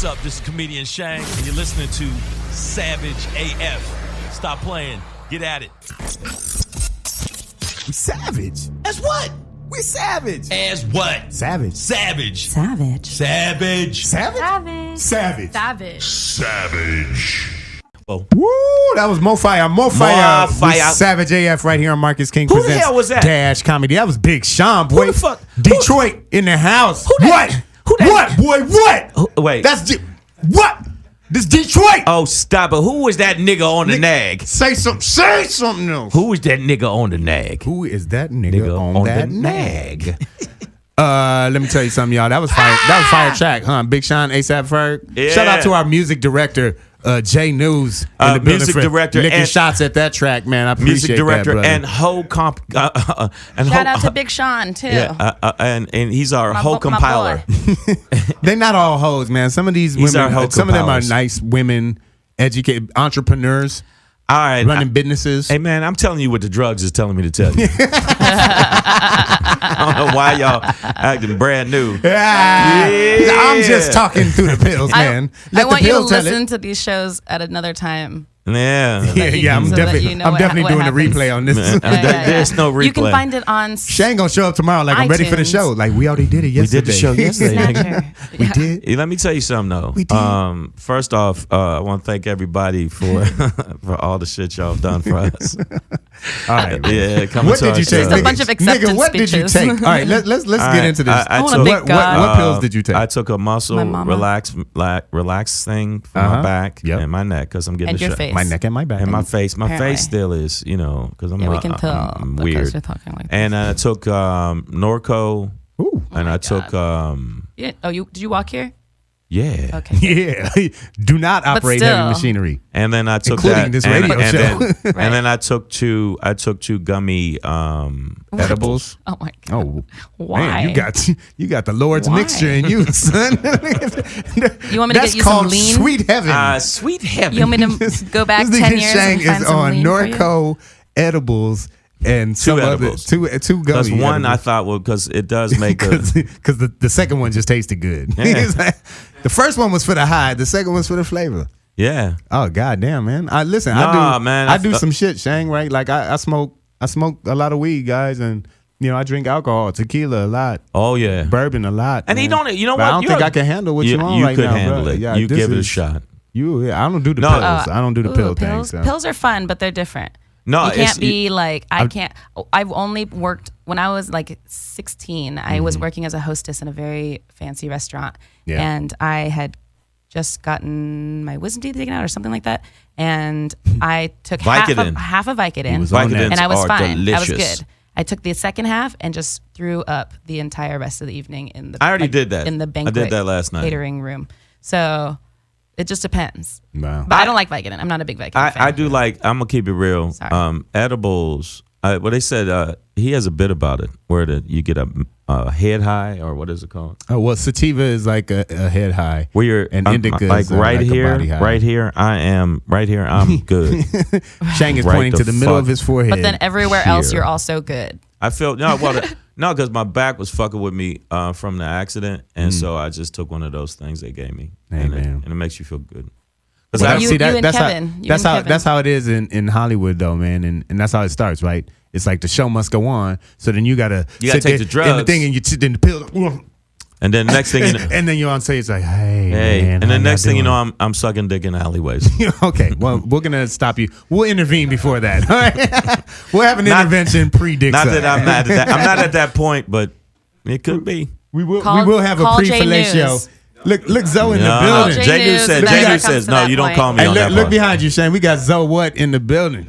What's up? This is comedian Shang, and you're listening to Savage AF. Stop playing. Get at it. We savage. As what? We savage. As what? Savage. Savage. Savage. Savage. Savage? Savage. Savage. Savage. Oh. Woo, that was Mo Fire. Mo Fire. Savage AF right here on Marcus King Who the Presents hell was that? Dash Comedy. That was Big Sean, boy. Who the fuck? Detroit in the house. Who that? What? Who that? What, boy? What? Wait. What? This Detroit. Oh, stop it. Who was that nigga on the nag? Say something else. Who was that nigga on the nag? Who is that nigga on that the nag? Let me tell you something, y'all. That was fire. That was fire track, huh? Big Sean, ASAP Ferg. Yeah. Shout out to our music director, Jay News, in the building music for director licking and shots at that track, man. I appreciate music director that, brother. and whole comp. And Shout out to Big Sean too. Yeah, and he's our My whole bo- my compiler. They're not all hoes, man. Some of these These are hoe women, some of them are compilers. nice women, educated entrepreneurs, All right, running businesses. Hey man, I'm telling you what the drugs is telling me to tell you. I don't know why y'all acting brand new. Yeah. I'm just talking through the pills, man. I want you to tell listen it. to these shows at another time. Yeah. Yeah, I'm so that definitely, you know I'm what definitely doing a happens. replay on this. Man, there's no replay. You can find it on Shane gonna show up tomorrow. Like I'm ready for the iTunes. show. Like we already did it We yesterday. did the show yesterday. Snatcher. We did. Hey, let me tell you something though. We did. First off, I want to thank everybody for for all the shit y'all have done for us. All right. Yeah, coming What to did our you take? show. Just a bunch of acceptance Nigga, what did you speeches. take? All right, let's get into this. I want a took, big God. what pills did you take? I took a muscle My mama. relax thing for my back and my neck because I'm getting And the your shot. face. My neck and my back. And my face. My Apparently. face still is, because I'm, Yeah, we can tell I'm because weird. you're talking like this. And I took Norco, Ooh. and I took Yeah. Oh, did you walk here? yeah. Okay. Yeah. Do not operate heavy still. machinery. And then I took Including that, this and, radio and show. Then, Right. and then I took two gummy Edibles. Oh my God. Oh, Why? man, you got the Lord's Why? mixture in you, son. You want me to That's get you some called lean? sweet heaven. Sweet heaven. You want me to go back This 10 nigga years Shang and find is some on lean for you? Norco edibles and some edibles. other two Because gummy one I edibles. thought, well, because it does make a. Because the second one just tasted good. Yeah. He's like, the first one was for the high. The second one's for the flavor. Yeah. Oh goddamn, man! I Nah, do some shit, Shang. Right? Like I smoke a lot of weed, guys, and I drink alcohol, tequila a lot, Oh yeah. bourbon a lot. And man. you know But what? I don't think I can handle what you on you right could now, handle bro. it. Yeah, you this give it a is- shot. I don't do the No. pills. I don't do the pill thing. pills. So. Pills are fun, but they're different. No, you it's- can't be like I can't. I've only worked when I was like 16. I was working as a hostess in a very fancy restaurant, Yeah. and I had just gotten my wisdom teeth taken out or something like that, and I took Vicodin. half a Vicodin, was on that. Vicodins and I was are fine. delicious. I was good. I took the second half and just threw up the entire rest of the evening in the. I already did that. in the I banquet. did that last night. Catering room. So it just depends. Wow. But I don't like Vicodin. I'm not a big Vicodin fan. I do like. I'm gonna keep it real. Sorry. Edibles. Well, they said he has a bit about it where you get a head high, or what is it called? Oh well, sativa is like a head high. Where you're and indica like is right like a here, body high. right here. I'm good. Shang is Right pointing the to the middle fuck. of his forehead. But then everywhere else, Here. you're also good. I feel because my back was fucking with me from the accident, and so I just took one of those things they gave me, Hey, and, man. and it makes you feel good. 'Cause Well, I- You and Kevin. That's how it is in Hollywood though, man, and that's how it starts, right? It's like the show must go on, so then you gotta take there the in the drugs. thing and you sit in the pill, and then next thing you know, and then you're on stage like, hey, hey, man, and how then next y'all thing you know, doing? I'm sucking dick in alleyways. Okay, well, we're gonna stop you. We'll intervene before that. All right, we'll have an Not- intervention pre-dick. Not suck. that I'm not at that. I'm not at that point, but it could be. We will Call- have a call Jay pre-fellatio. News. Look, Zoe in No, the building. Jay Jay News News, said. if Jay that News comes says to no. that You don't point. call me Hey, on that look part. behind you, Shane. We got Zoe What in the building.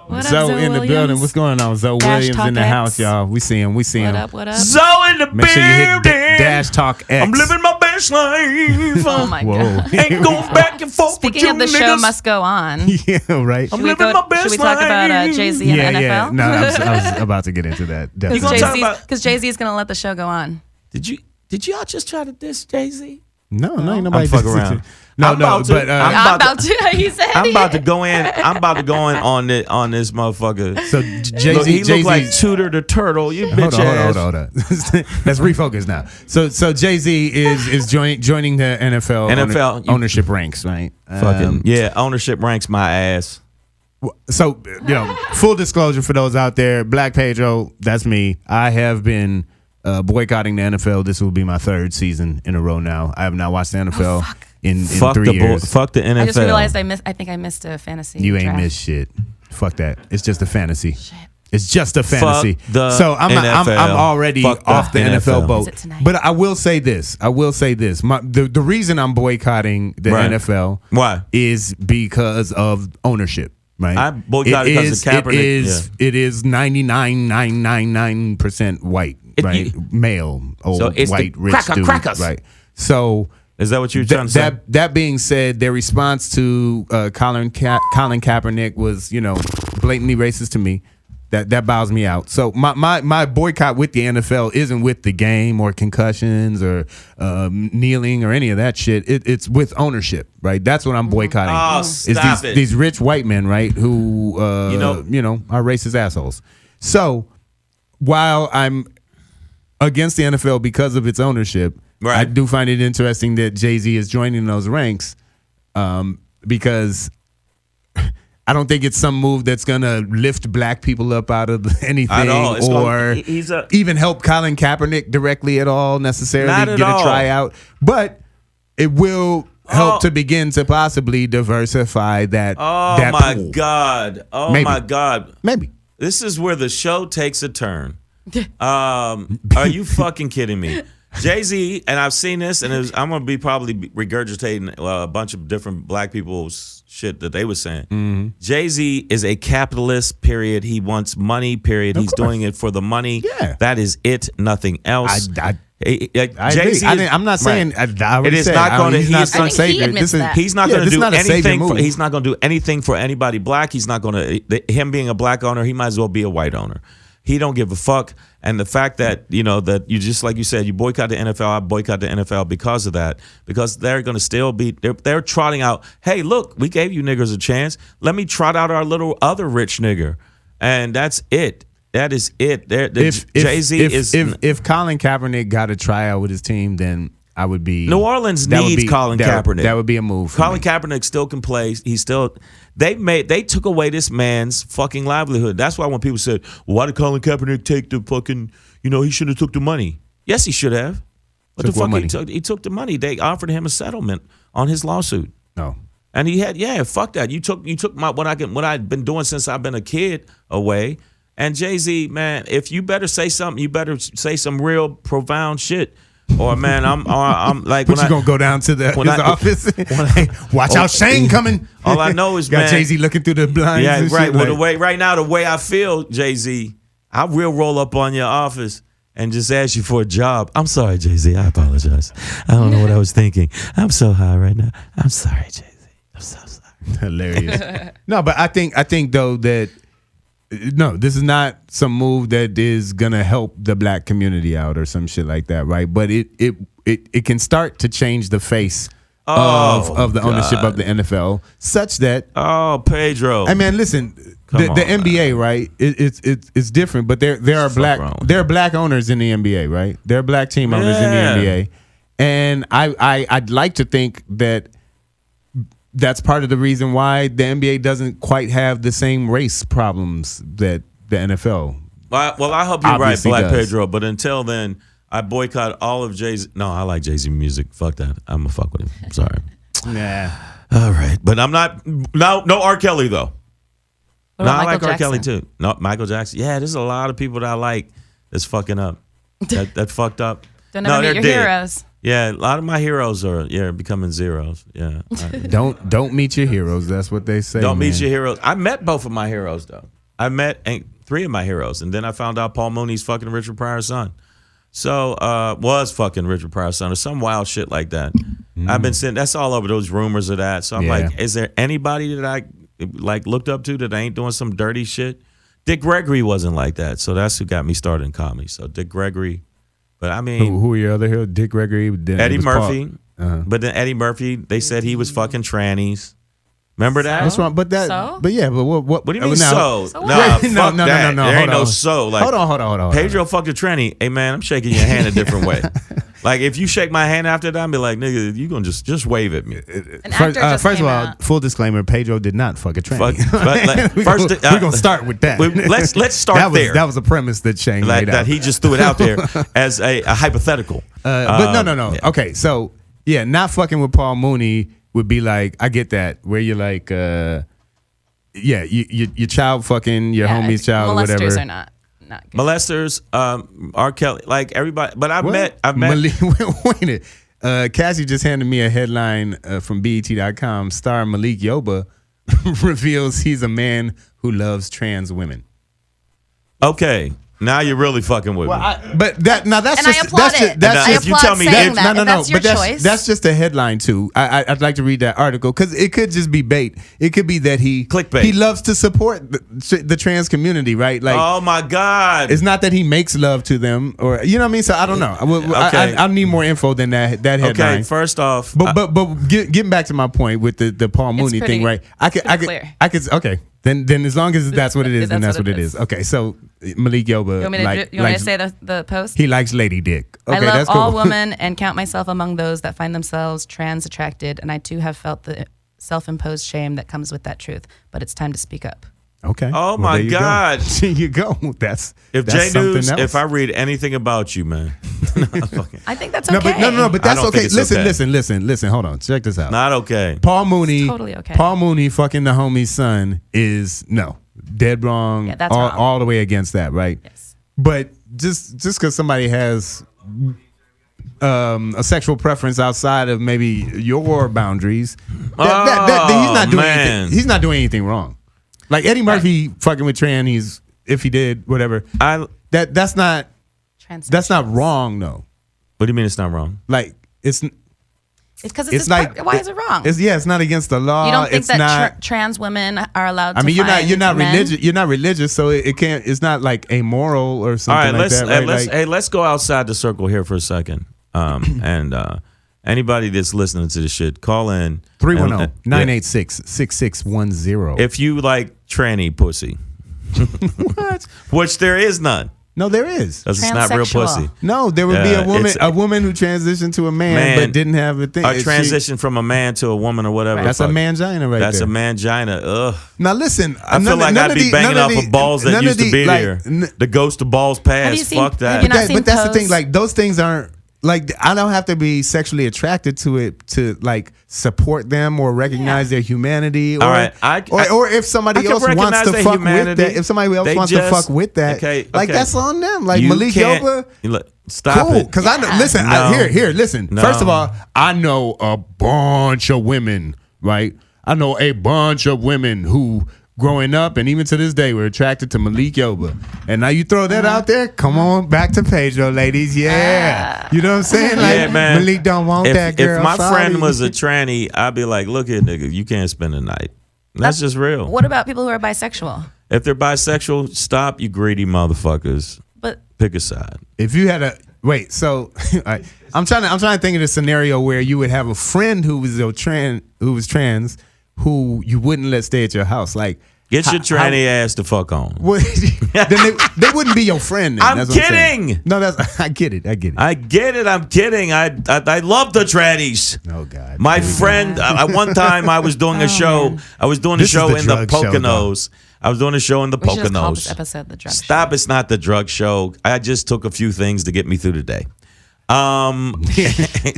What up, Zoe in the Williams? building. What's going on? Zoe Dash Williams Talk in the X. house, y'all. We see him. What up? What up? Zoe in the Make sure you hit building. Dash Talk X. I'm living my best life. Oh my Whoa. God. Ain't going back and forth with Speaking you of the niggas. show must go on. Yeah, right. I'm Should we, living my best should we talk about life. Jay-Z and the Yeah. NFL? No, I was about to get into that. Definitely. gonna talk about- Because Jay-Z is going to let the show go on. Did y'all just try to diss Jay-Z? No, ain't nobody. I'm fucking around. No, I'm about to, but I'm about to. He said. I'm about to go in. I'm about to go in on this motherfucker. so Jay Z, He look like Tudor the Turtle. You bitch ass. Hold on. Let's refocus now. So Jay Z is joining the NFL ownership ranks, right? Fucking ownership ranks my ass. So full disclosure for those out there, Black Pedro, that's me. I have been boycotting the NFL. This will be my 3rd season in a row now. I have not watched the NFL in 3 years. Fuck the NFL. I just realized I think I missed a fantasy. You ain't draft. missed shit. Fuck that. It's just a fantasy. Shit. It's just a fantasy. So I'm already off the NFL boat. Is it tonight? But I will say this. The reason I'm boycotting the NFL Why? is because of ownership. Right. I boycotted because of Kaepernick. It is 99.999% white. Right. Male, old, So it's white, the rich dude. crackers. Right. So Is that what you're trying to say? that being said, their response to Colin Kaepernick was, blatantly racist to me. That bows me out. So my boycott with the NFL isn't with the game or concussions or kneeling or any of that shit. It's with ownership, right? That's what I'm boycotting. Oh, stop it. These rich white men, right, who are racist assholes. So while I'm against the NFL because of its ownership, right. I do find it interesting that Jay-Z is joining those ranks because I don't think it's some move that's gonna lift black people up out of anything At all. or even help Colin Kaepernick directly at all necessarily Not at get all. a tryout. But it will help to begin to possibly diversify that. Oh that my pool. God. Oh Maybe. my God. Maybe. This is where the show takes a turn. Are you fucking kidding me? Jay-Z, and I've seen this, and I'm going to be probably regurgitating a bunch of different black people's shit that they were saying. Mm-hmm. Jay-Z is a capitalist, period. He wants money, period. He's doing it for the money. Yeah. That is it, nothing else. I Jay-Z agree. I'm not saying. Right. I already It is said, not going to. He's He's not not some I think he savior. admits that. He's not going to this is do not a savior anything. move. He's not going to do anything for anybody black. He's not going to. Him being a black owner, he might as well be a white owner. He don't give a fuck. And the fact that that you just like you said, you boycott the NFL. I boycott the NFL because of that. Because they're going to still be. They're trotting out. Hey, look, we gave you niggers a chance. Let me trot out our little other rich nigger, and that's it. That is it. Jay-Z is. If Colin Kaepernick got a tryout with his team, then I would be. New Orleans needs Colin Kaepernick. That would be a move. Colin Kaepernick still can play. He's still. They took away this man's fucking livelihood. That's why when people said, "Why did Colin Kaepernick take the fucking? He should have took the money." Yes, he should have. What Took the fuck? what money? He took the money. They offered him a settlement on his lawsuit. No. And he had, fuck that. You took my what I'd been doing since I've been a kid away. And Jay-Z, man, if you better say something, you better say some real profound shit. Or man, I'm like, But you gonna go down to his office? Hey, watch out, Shang coming. All I know is, got man, Jay-Z looking through the blinds. yeah, and right. shit, Well, like, the way I feel, Jay-Z, I will roll up on your office and just ask you for a job. I'm sorry, Jay-Z. I apologize. I don't know what I was thinking. I'm so high right now. I'm sorry, Jay-Z. I'm so sorry. Hilarious. No, but I think though that no, this is not some move that is gonna help the black community out or some shit like that, right? But it can start to change the face of the ownership of the NFL, such that Pedro. I mean, listen, the NBA, right? It's different, but there are black owners in the NBA, right? There are black team owners in the NBA, and I'd like to think that that's part of the reason why the NBA doesn't quite have the same race problems that the NFL. Well, I hope you're right, Black does. Pedro. But until then, I boycott all of Jay-Z. No, I like Jay-Z music. Fuck that. I'm gonna fuck with him. I'm sorry. Nah. All right, but I'm not. No R. Kelly though. What No, about I like Michael R. Kelly Jackson? too. No, Michael Jackson. Yeah, there's a lot of people that I like that's fucking up. That fucked up. Don't ever meet they're your dead. heroes. Yeah, a lot of my heroes are becoming zeros. Yeah. Don't meet your heroes. That's what they say. Don't man. meet your heroes. I met both of my heroes though. I met three of my heroes, and then I found out Paul Mooney's fucking Richard Pryor's son. So was fucking Richard Pryor's son or some wild shit like that. I've been saying that's all over those rumors of that. So I'm like, is there anybody that I like looked up to that ain't doing some dirty shit? Dick Gregory wasn't like that, so that's who got me started in comedy. So Dick Gregory, but I mean, who are your other heroes? Dick Gregory, Eddie Murphy. But then Eddie Murphy, they said he was fucking trannies. Remember that? What's wrong? But that. So? But yeah. But what? What do you mean now, So Nah, what? fuck No. that. There ain't no on. so. Like, hold on. Pedro fucked a tranny. Hey man, I'm shaking your hand a different way. Like if you shake my hand after that, I'll be like, nigga, you gonna just wave at me. An actor just First came of all, out. full disclmer: Pedro did not fuck a tranny. Fuck, but, like, first, we're gonna start with that. Let's start there. That was a premise that Shang Like, laid that out. he just threw it out there as a hypothetical. But no. Yeah. Okay, so yeah, not fucking with Paul Mooney would be like, I get that, where you're like, your child fucking your homie's child or whatever. Molesters are not good. Molesters, R. Kelly, like everybody. But I've met. Wait a minute. Cassie just handed me a headline from BET.com. Star Malik Yoba reveals he's a man who loves trans women. Okay, now you're really fucking with me. But that's And just I applaud it. that's I if you applaud tell me saying that- that. If that's your choice. That's just a headline too. I'd like to read that article because it could just be bait. It could be that Clickbait. he loves to support the trans community, right? Like, Oh my God! it's not that he makes love to them, or you know what I mean. So I don't know. Okay. I need more info than that headline. Okay, first off, But getting back to my point with the Paul Mooney pretty- thing, right? I could clear. okay. Then as long as that's what it is, then that's what it is. Okay, so Malik Yoba, You want me to say the post? he likes lady dick. Okay, I love that's cool. all women and count myself among those that find themselves trans attracted, and I too have felt the self-imposed shame that comes with that truth. But it's time to speak up. Okay. Oh my there you go. God. There you go. That's if that's J News, something else. if I read anything about you, man, I think that's no, okay. but I that's don't okay. think it's Listen. Hold on. Check this out. not okay. Paul Mooney. totally okay. Paul Mooney fucking the homie's son is dead wrong. Yeah, that's wrong. all the way against that, right? Yes. But just because somebody has a sexual preference outside of maybe your boundaries, he's not doing man. anything. He's not doing anything wrong. Like Eddie Murphy fucking with trannies, if he did whatever, that's not wrong though. What do you mean it's not wrong? Like It's because it's like why is it wrong? It's not against the law. You don't think it's that not. trans women are allowed to I mean, you're not men? religious. You're not religious, so it can't. It's not like amoral or All something right, like that. Right? let's go outside the circle here for a second. And anybody that's listening to this shit, call in 310-986-6610. if you like tranny pussy. What? Which there is none. No, there is. Because it's not real Transsexual. pussy. No, there would be it's- a woman who transitioned to a man but didn't have a thing. A transition from a man to a woman or whatever. That's a mangina right That's there. a mangina. Ugh. Now listen, I feel like I'd be banging off of balls that used to be there. The ghost of balls you past. seen- Fuck have you that. not seen But that's the thing. Pose? Like those things aren't like I don't have to be sexually attracted to it to like support them or recognize their humanity. Or, All right, or if somebody I can else wants recognize to their fuck humanity. with that, if somebody else They wants just- to fuck with that, okay, like okay. that's on them. Like You Malik can't- Yoba. Stop Cool, it. because I know. Listen, No. here. Listen. No. First of all, I know a bunch of women, right? I know a bunch of women who, growing up and even to this day, were attracted to Malik Yoba. And now you throw that out there. Come on back to Pedro, ladies. Yeah, you know what I'm saying? Like Yeah, man. Malik don't want that girl. If my Sorry. friend was a tranny, I'd be like, look here, nigga, you can't spend the night. That's just real. What about people who are bisexual? If they're bisexual, stop, you greedy motherfuckers. But Pick a side. If you had a wait, so all right, I'm trying to think of a scenario where you would have a friend who was trans, who you wouldn't let stay at your house. Like Get your tranny ass the fuck on. then they wouldn't be your friend. Then. I'm That's what saying. kidding. No, that's I get it. I get it. I'm kidding. I love the trannies. Oh God. My friend, one time I was doing a show. I was doing a This is show the in the drug show, Poconos. I was doing a show in the we should just call this Poconos. episode the drug Stop! It's not the drug show. I just took a few things to get me through the day.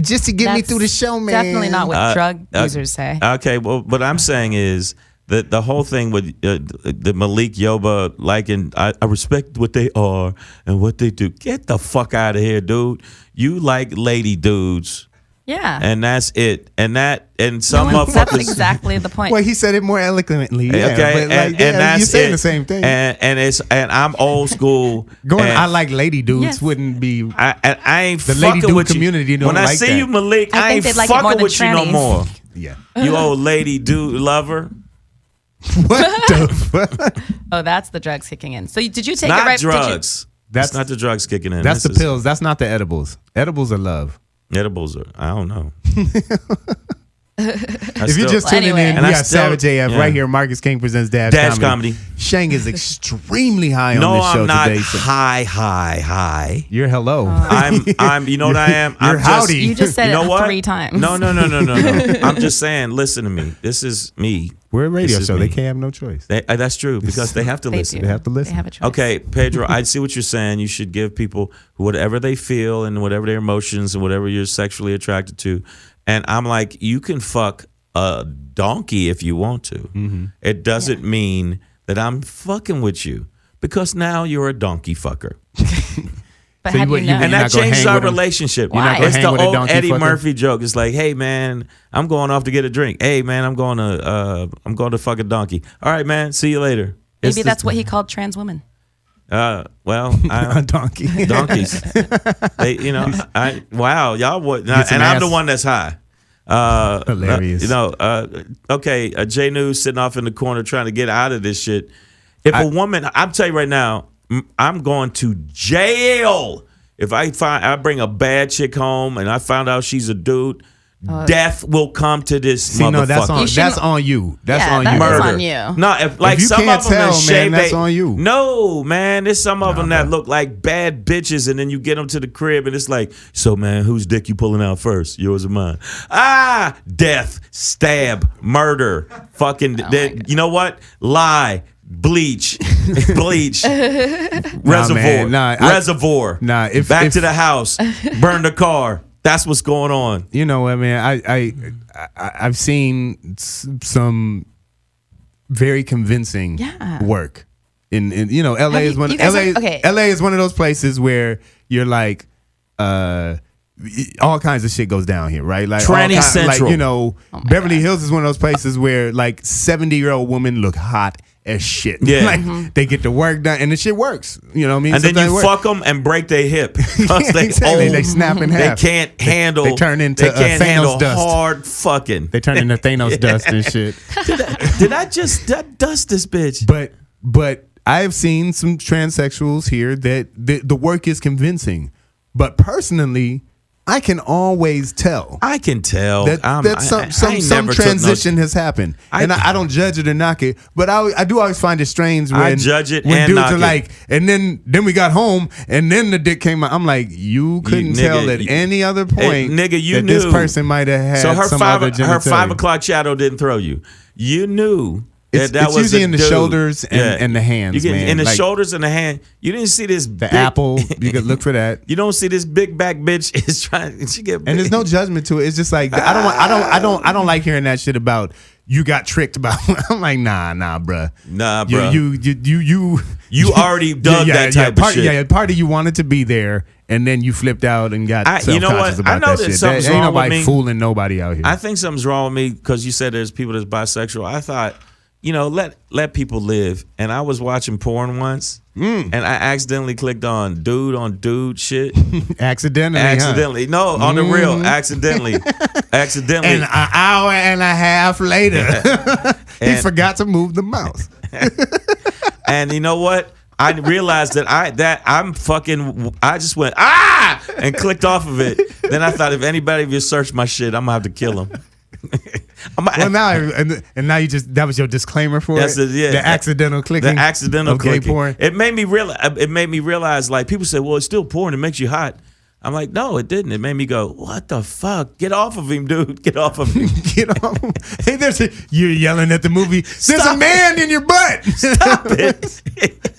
Just to get me That's through the show, man. Definitely not what drug users say. Okay, well, what I'm saying is that the whole thing with the Malik Yoba, I respect what they are and what they do. Get the fuck out of here, dude. You like lady dudes. Yeah. And that's it. And some That's motherfuckers. exactly the point. Well, he said it more eloquently. Yeah, Okay, but like, that's you're saying it. the same thing. And I'm old school. I like lady dudes Yes. wouldn't be. I ain't The lady fucking dude with community you. don't When I like see that. you, Malik, I I think ain't they'd like it more fucking than with you no trannies. more. Yeah. You old lady dude lover. What the fuck? Oh, that's the drugs kicking in. So did you take it Not right? drugs. That's not the drugs kicking in. That's This the is- pills. That's not the edibles. Edibles are love. Edibles are, I don't know. If you're just tuning in, we got Savage AF right here. Marcus King presents Dash Comedy. Shang is extremely high on this show today. No, I'm not high. You're hello. I'm. You know what I am? You're howdy. You just said it 3 times. No. I'm just saying. Listen to me. This is me. We're a radio show. They can't have no choice. That's true because they have to listen. They have to listen. They have a choice. Okay, Pedro, I see what you're saying. You should give people whatever they feel and whatever their emotions and whatever you're sexually attracted to. And I'm like, you can fuck a donkey if you want to. Mm-hmm. It doesn't mean that I'm fucking with you because now you're a donkey fucker. But so how do you know? And that changes our relationship. It's the old Eddie Murphy joke. It's like, hey man, I'm going off to get a drink. Hey man, I'm going to fuck a donkey. All right, man, see you later. Maybe that's what he called trans women. A donkey. Donkeys. Wow, y'all would, and I'm the one that's high. Hilarious. Okay, J News sitting off in the corner trying to get out of this shit. If a woman, I'm telling you right now, I'm going to jail if I bring a bad chick home and I found out she's a dude. Death will come to this motherfucker. No, that's on you. That's on you. Murder. On you. No, if some of them that shave, that's on you. No, man, there's some of them that look like bad bitches, and then you get them to the crib, and it's like, so man, whose dick you pulling out first, yours or mine? Death, stab, murder, fucking. You know what? Lie. Bleach, reservoir. Back to the house, burn the car. That's what's going on. You know what, man? I've seen some very convincing work in LA is one LA is one of those places where you're like all kinds of shit goes down here, right? Like Tranny Central. Beverly Hills is one of those places where like 70-year-old women look hot as shit. Yeah. Like they get the work done and the shit works. You know what I mean? And then you fuck them and break their hip. They snap in half. They can't handle. They turn into Thanos dust. Hard fucking. They turn into Thanos dust and shit. Did I just dust this bitch? But I've seen some transsexuals here that the work is convincing. But personally, I can always tell. I can tell that some transition has happened, and I don't judge it or knock it, but I do always find it strange when I judge it when and dudes knock are like, and then we got home, and then the dick came out. I'm like, you couldn't tell at any other point, nigga, you that knew this person might have had so her some other genitalia. Her 5 o'clock shadow didn't throw you. You knew. It's was usually in the shoulders and the hands, man. In the shoulders and the hand. You didn't see this the apple. You could look for that. You don't see this big back bitch is trying. She get big. And there's no judgment to it. It's just like I don't like hearing that shit about you got tricked about. I'm like nah, bruh. Nah, bruh. You already dug that type of shit. Yeah, part of you wanted to be there, and then you flipped out and got self-conscious about that shit. Something's wrong with me. Ain't nobody fooling nobody out here. I think something's wrong with me because you said there's people that's bisexual. I thought, let people live. And I was watching porn once, and I accidentally clicked on dude shit. Accidentally. No, on the real. Accidentally. And an hour and a half later, he forgot to move the mouse. And you know what? I realized that I just went and clicked off of it. Then I thought if anybody will search my shit, I'm gonna have to kill him. Well, now you just that was your disclaimer for it. The accidental clicking. The accidental clicking. Gay porn. It made me realize. Like people say, well, it's still porn. It makes you hot. I'm like, no, it didn't. It made me go, what the fuck? Get off of him, dude. Get off of him. Get off him. Hey, you're yelling at the movie. There's a man in your butt. Stop it.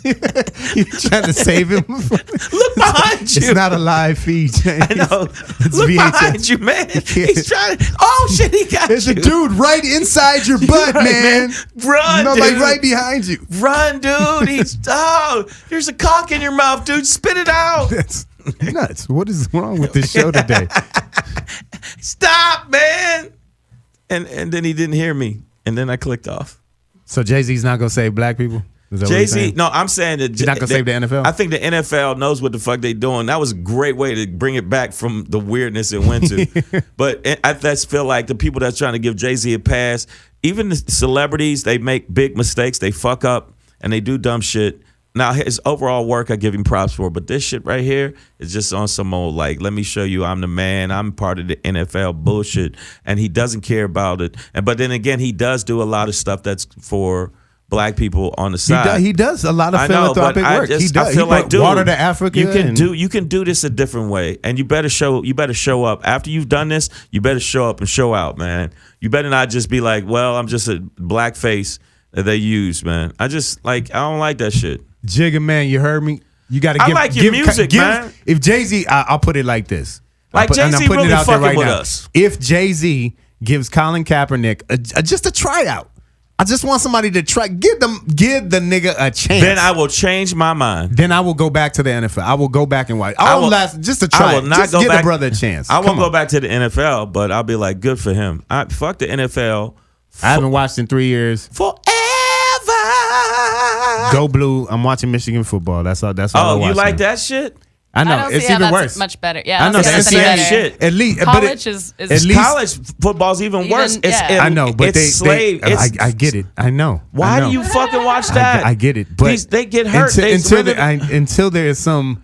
You're trying to save him. Look behind you. It's not a live feed, James. I know. Look behind you, man. He's trying to. Oh, shit, he got There's you. There's a dude right inside your butt, man. Run, dude. Like right behind you. Run, dude. There's a cock in your mouth, dude. Spit it out. That's nuts. What is wrong with this show today? Stop, man. And then he didn't hear me. And then I clicked off. So Jay-Z's not going to save black people? Jay-Z, no, I'm saying that he's not going to save the NFL? I think the NFL knows what the fuck they doing. That was a great way to bring it back from the weirdness it went to. But I just feel like the people that's trying to give Jay-Z a pass, even the celebrities, they make big mistakes. They fuck up and they do dumb shit. now his overall work I give him props for, but this shit right here is just on some old like, let me show you I'm the man, I'm part of the NFL bullshit, and he doesn't care about it. But then again, he does do a lot of stuff that's for black people on the side. He does a lot of philanthropic work. He does. I feel like, dude, water to Africa. You can do this a different way, and you better show up after you've done this. You better show up and show out, man. You better not just be like, well, I'm just a black face that they use, man. I don't like that shit. Jigga, man, you heard me. You got to give. I like your music, man. If Jay-Z, I'll put it like this. Like Jay-Z really fucking with us. If Jay-Z gives Colin Kaepernick just a tryout, I just want somebody to try. Give the nigga a chance. Then I will change my mind. Then I will go back to the NFL. I will go back and watch. Just to try. I will not just go give back. the brother a chance. I won't go back to the NFL, but I'll be like, good for him. Fuck the NFL. I haven't watched in 3 years. Forever. Go Blue. I'm watching Michigan football. That's all. Oh, you like that shit? I know. I don't it's see how even that's worse. much better. Yeah, I know. It's the same shit. At least college is at least college football's even worse. Yeah. I know, but it's slave. I get it. I know. Why do you fucking watch that? I get it. But they get hurt until there is some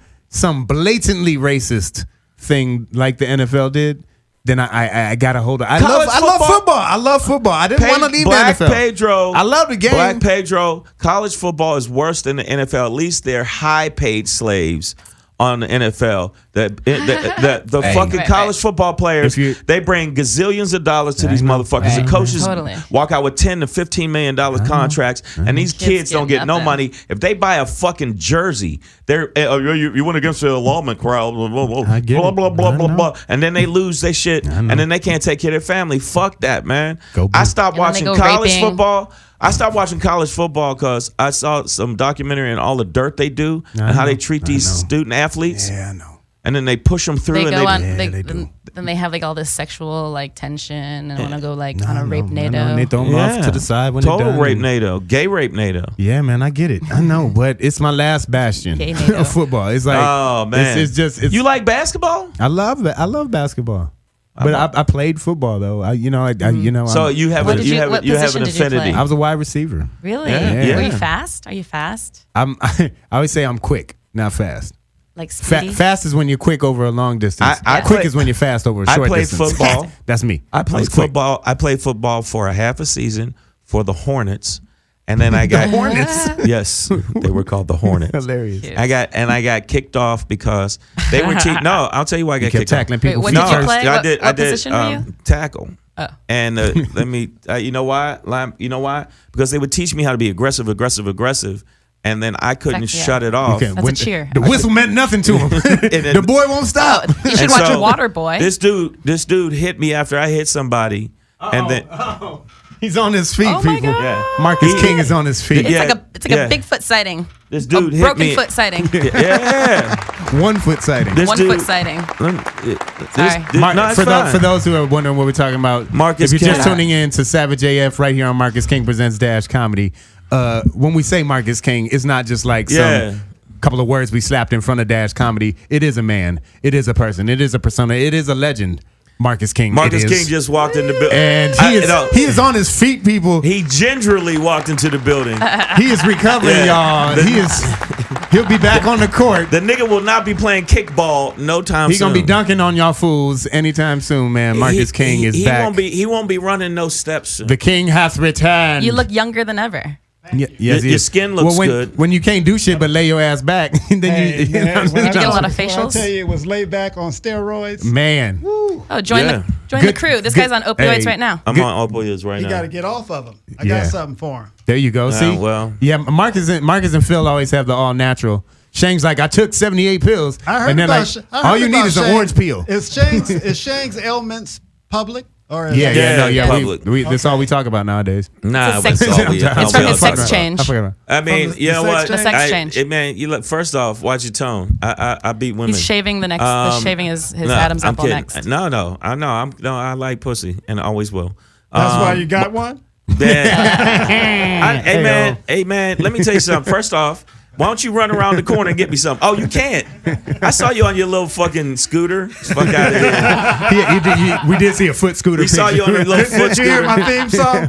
blatantly racist thing like the NFL did. Then I gotta hold on. I love football. I love football. I didn't want to leave Black the NFL. Pedro. I love the game. Black Pedro. College football is worse than the NFL. At least they're high paid slaves on the NFL. The fucking college football players, they bring gazillions of dollars to these motherfuckers. The coaches walk out with $10 to $15 million contracts, and these kids don't get no money. If they buy a fucking jersey, you went against the allotment crowd, blah blah blah, and then they lose their shit, and then they can't take care of their family. Fuck that, man. I stopped watching college football. I stopped watching college football because I saw some documentary and all the dirt they do and how they treat these student athletes. Yeah, I know. And then they push them through. Then they have like all this sexual like tension and want to go like on a rape NATO. And they throw them off to the side when total they're done. Rape NATO, gay rape NATO. Yeah, man, I get it. I know, but it's my last bastion of football. It's like, oh man, it's just. You like basketball? I love basketball. But I played football though. So you have an affinity. I was a wide receiver. Really? Yeah. Were you fast? Are you fast? I always say I'm quick, not fast. Like speedy? Fast is when you're quick over a long distance. Quick is when you're fast over a short distance. I played football. That's me. I played football. I played football for a half a season for the Hornets. And then I got the Hornets. Yes, they were called the Hornets. Hilarious. Cute. I got kicked off because they were cheating. No, I'll tell you why I got kicked tackling off. people. Wait, what did you play? What position were you? Tackle. Oh. And let me. You know why? You know why? Because they would teach me how to be aggressive, and then I couldn't shut it off. That's a cheer. The whistle meant nothing to him. The boy won't stop. Oh, you should watch your water boy. This dude hit me after I hit somebody, and then. He's on his feet, people. Yeah. Marcus King is on his feet. It's like a Bigfoot sighting. This dude hit broken me. foot sighting. Yeah. 1 foot sighting. One foot sighting. For those who are wondering what we're talking about, Marcus if you're King. just tuning in to Savage AF right here on Marcus King Presents Dash Comedy, when we say Marcus King, it's not just like some couple of words we slapped in front of Dash Comedy. It is a man. It is a person. It is a persona. It is a legend. Marcus King. Marcus King just walked in the building. And he is on his feet, people. He gingerly walked into the building. He is recovering, y'all. He'll be back on the court. The nigga will not be playing kickball no time soon. He's going to be dunking on y'all fools anytime soon, man. Marcus King is back. He won't be running no steps soon. The king hath returned. You look younger than ever. Yes, your skin looks good. When you can't do shit but lay your ass back, then you get a lot of facials. I tell you, it was laid back on steroids. Man, oh, join the crew. This guy's on opioids right now. I'm on opioids right now. You got to get off of them. I got something for him. There you go. See, Marcus and Phil always have the all natural. Shang's like, I took 78 pills, I heard and then about all you need is an orange peel. Is Shang's ailments public? Or public. That's all we talk about nowadays. Nah, it's from his sex change. I mean, you know what? The sex change. Man, you look. First off, watch your tone. I beat women. He's shaving the next. Shaving his Adam's apple next. No. I like pussy and I always will. That's why you got one. Hey man. Let me tell you something. First off, Why don't you run around the corner and get me something? Oh, you can't. I saw you on your little fucking scooter. Fuck out of here. We did see a foot scooter. We saw you on your little foot Did you hear scooter. my theme song?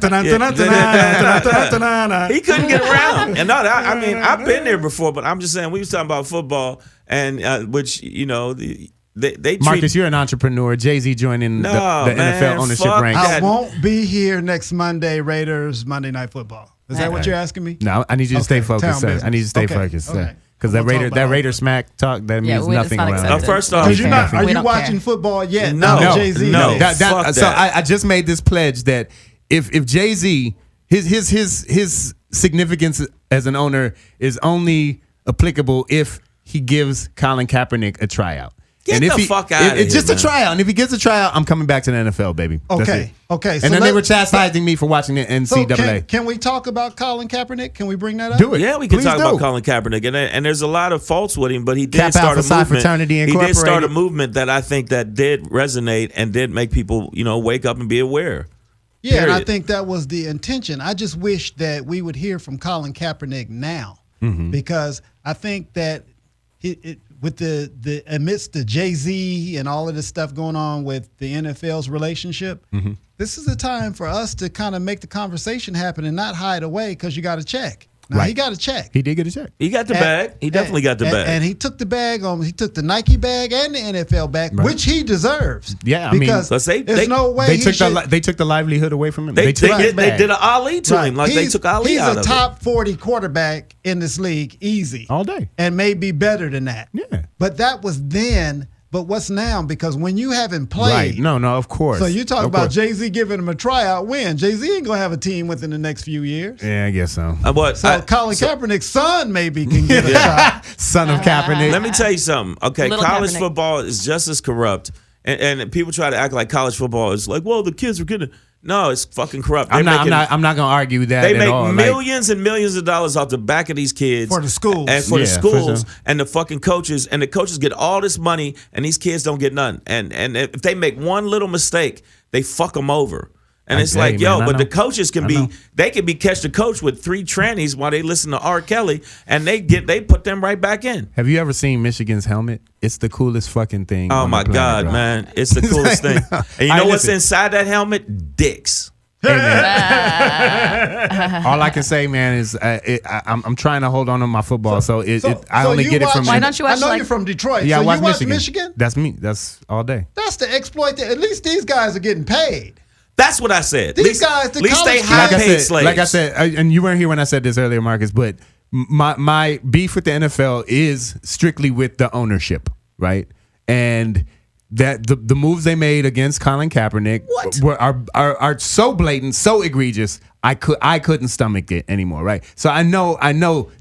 He couldn't get around. And no, I mean, I've been there before, but I'm just saying, we was talking about football, and which, you know, they Marcus, you're an entrepreneur. Jay-Z joining the NFL ownership ranks. I won't be here next Monday, Raiders Monday Night Football. Is that what you're asking me? No, I need you to stay focused, sir. I need you to stay focused, sir. Because that Raider smack talk, that means nothing around. First off, are you watching football yet? No, Jay-Z. No. So I just made this pledge that if Jay-Z, his significance as an owner is only applicable if he gives Colin Kaepernick a tryout. Get the fuck out of here, It's just man. a tryout. And if he gets a tryout, I'm coming back to the NFL, baby. Okay. And So then they were chastising me for watching the NCAA. Can we talk about Colin Kaepernick? Can we bring that up? Do it. Yeah, we can Please talk do. about Colin Kaepernick, and there's a lot of faults with him, but he did Cap start a Alpha Psi movement. Fraternity He did Incorporated. start a movement that I think that did resonate and did make people, you know, wake up and be aware. Yeah, and I Period. think that was the intention. I just wish that we would hear from Colin Kaepernick now, because I think that with the amidst the Jay-Z and all of this stuff going on with the NFL's relationship, this is the time for us to kind of make the conversation happen and not hide away because you got a check. Now, he got a check. He did get a check. He got the bag. He definitely got the bag. And he took the bag on. He took the Nike bag and the NFL bag, which he deserves. Yeah, I mean, because there's no way they took the livelihood away from him. They took his did bag. an Ali to him, like they took Ali out of it. He's a top 40 quarterback in this league, easy. All day. And maybe better than that. Yeah. But that was then. But what's now? Because when you haven't played. Right. No, of course. So you talk Of about course. Jay-Z giving him a tryout. When? Jay-Z ain't going to have a team within the next few years. Yeah, I guess so. Colin Kaepernick's son maybe can get a shot. Son of Kaepernick. Let me tell you something. Okay, Little college Kaepernick. football is just as corrupt, and people try to act like college football is like, well, the kids are getting. No, it's fucking corrupt. I'm not gonna argue that. They at make all. millions and millions of dollars off the back of these kids For the schools. and for the Yeah, for schools sure. and the fucking coaches, and the coaches get all this money and these kids don't get none. And if they make one little mistake, they fuck them over. And it's like, yo, but the coaches can they can be catch the coach with 3 trannies while they listen to R. Kelly, and they put them right back in. Have you ever seen Michigan's helmet? It's the coolest fucking thing. Oh on my the planet, God, bro. man. It's the coolest thing. And you know what's listen. inside that helmet? Dicks. Hey, man. All I can say, man, is I'm trying to hold on to my football. So I only you get it from. Why don't you watch, I know like- you're from Detroit. Yeah, so I watch you watch Michigan. That's me. That's all day. That's to exploit. At least these guys are getting paid. That's what I said. These guys, the at least they college high kids- paid slaves. Like I said, and you weren't here when I said this earlier, Marcus, but my beef with the NFL is strictly with the ownership, right? And that the moves they made against Colin Kaepernick are so blatant, so egregious. I couldn't stomach it anymore, right? So I know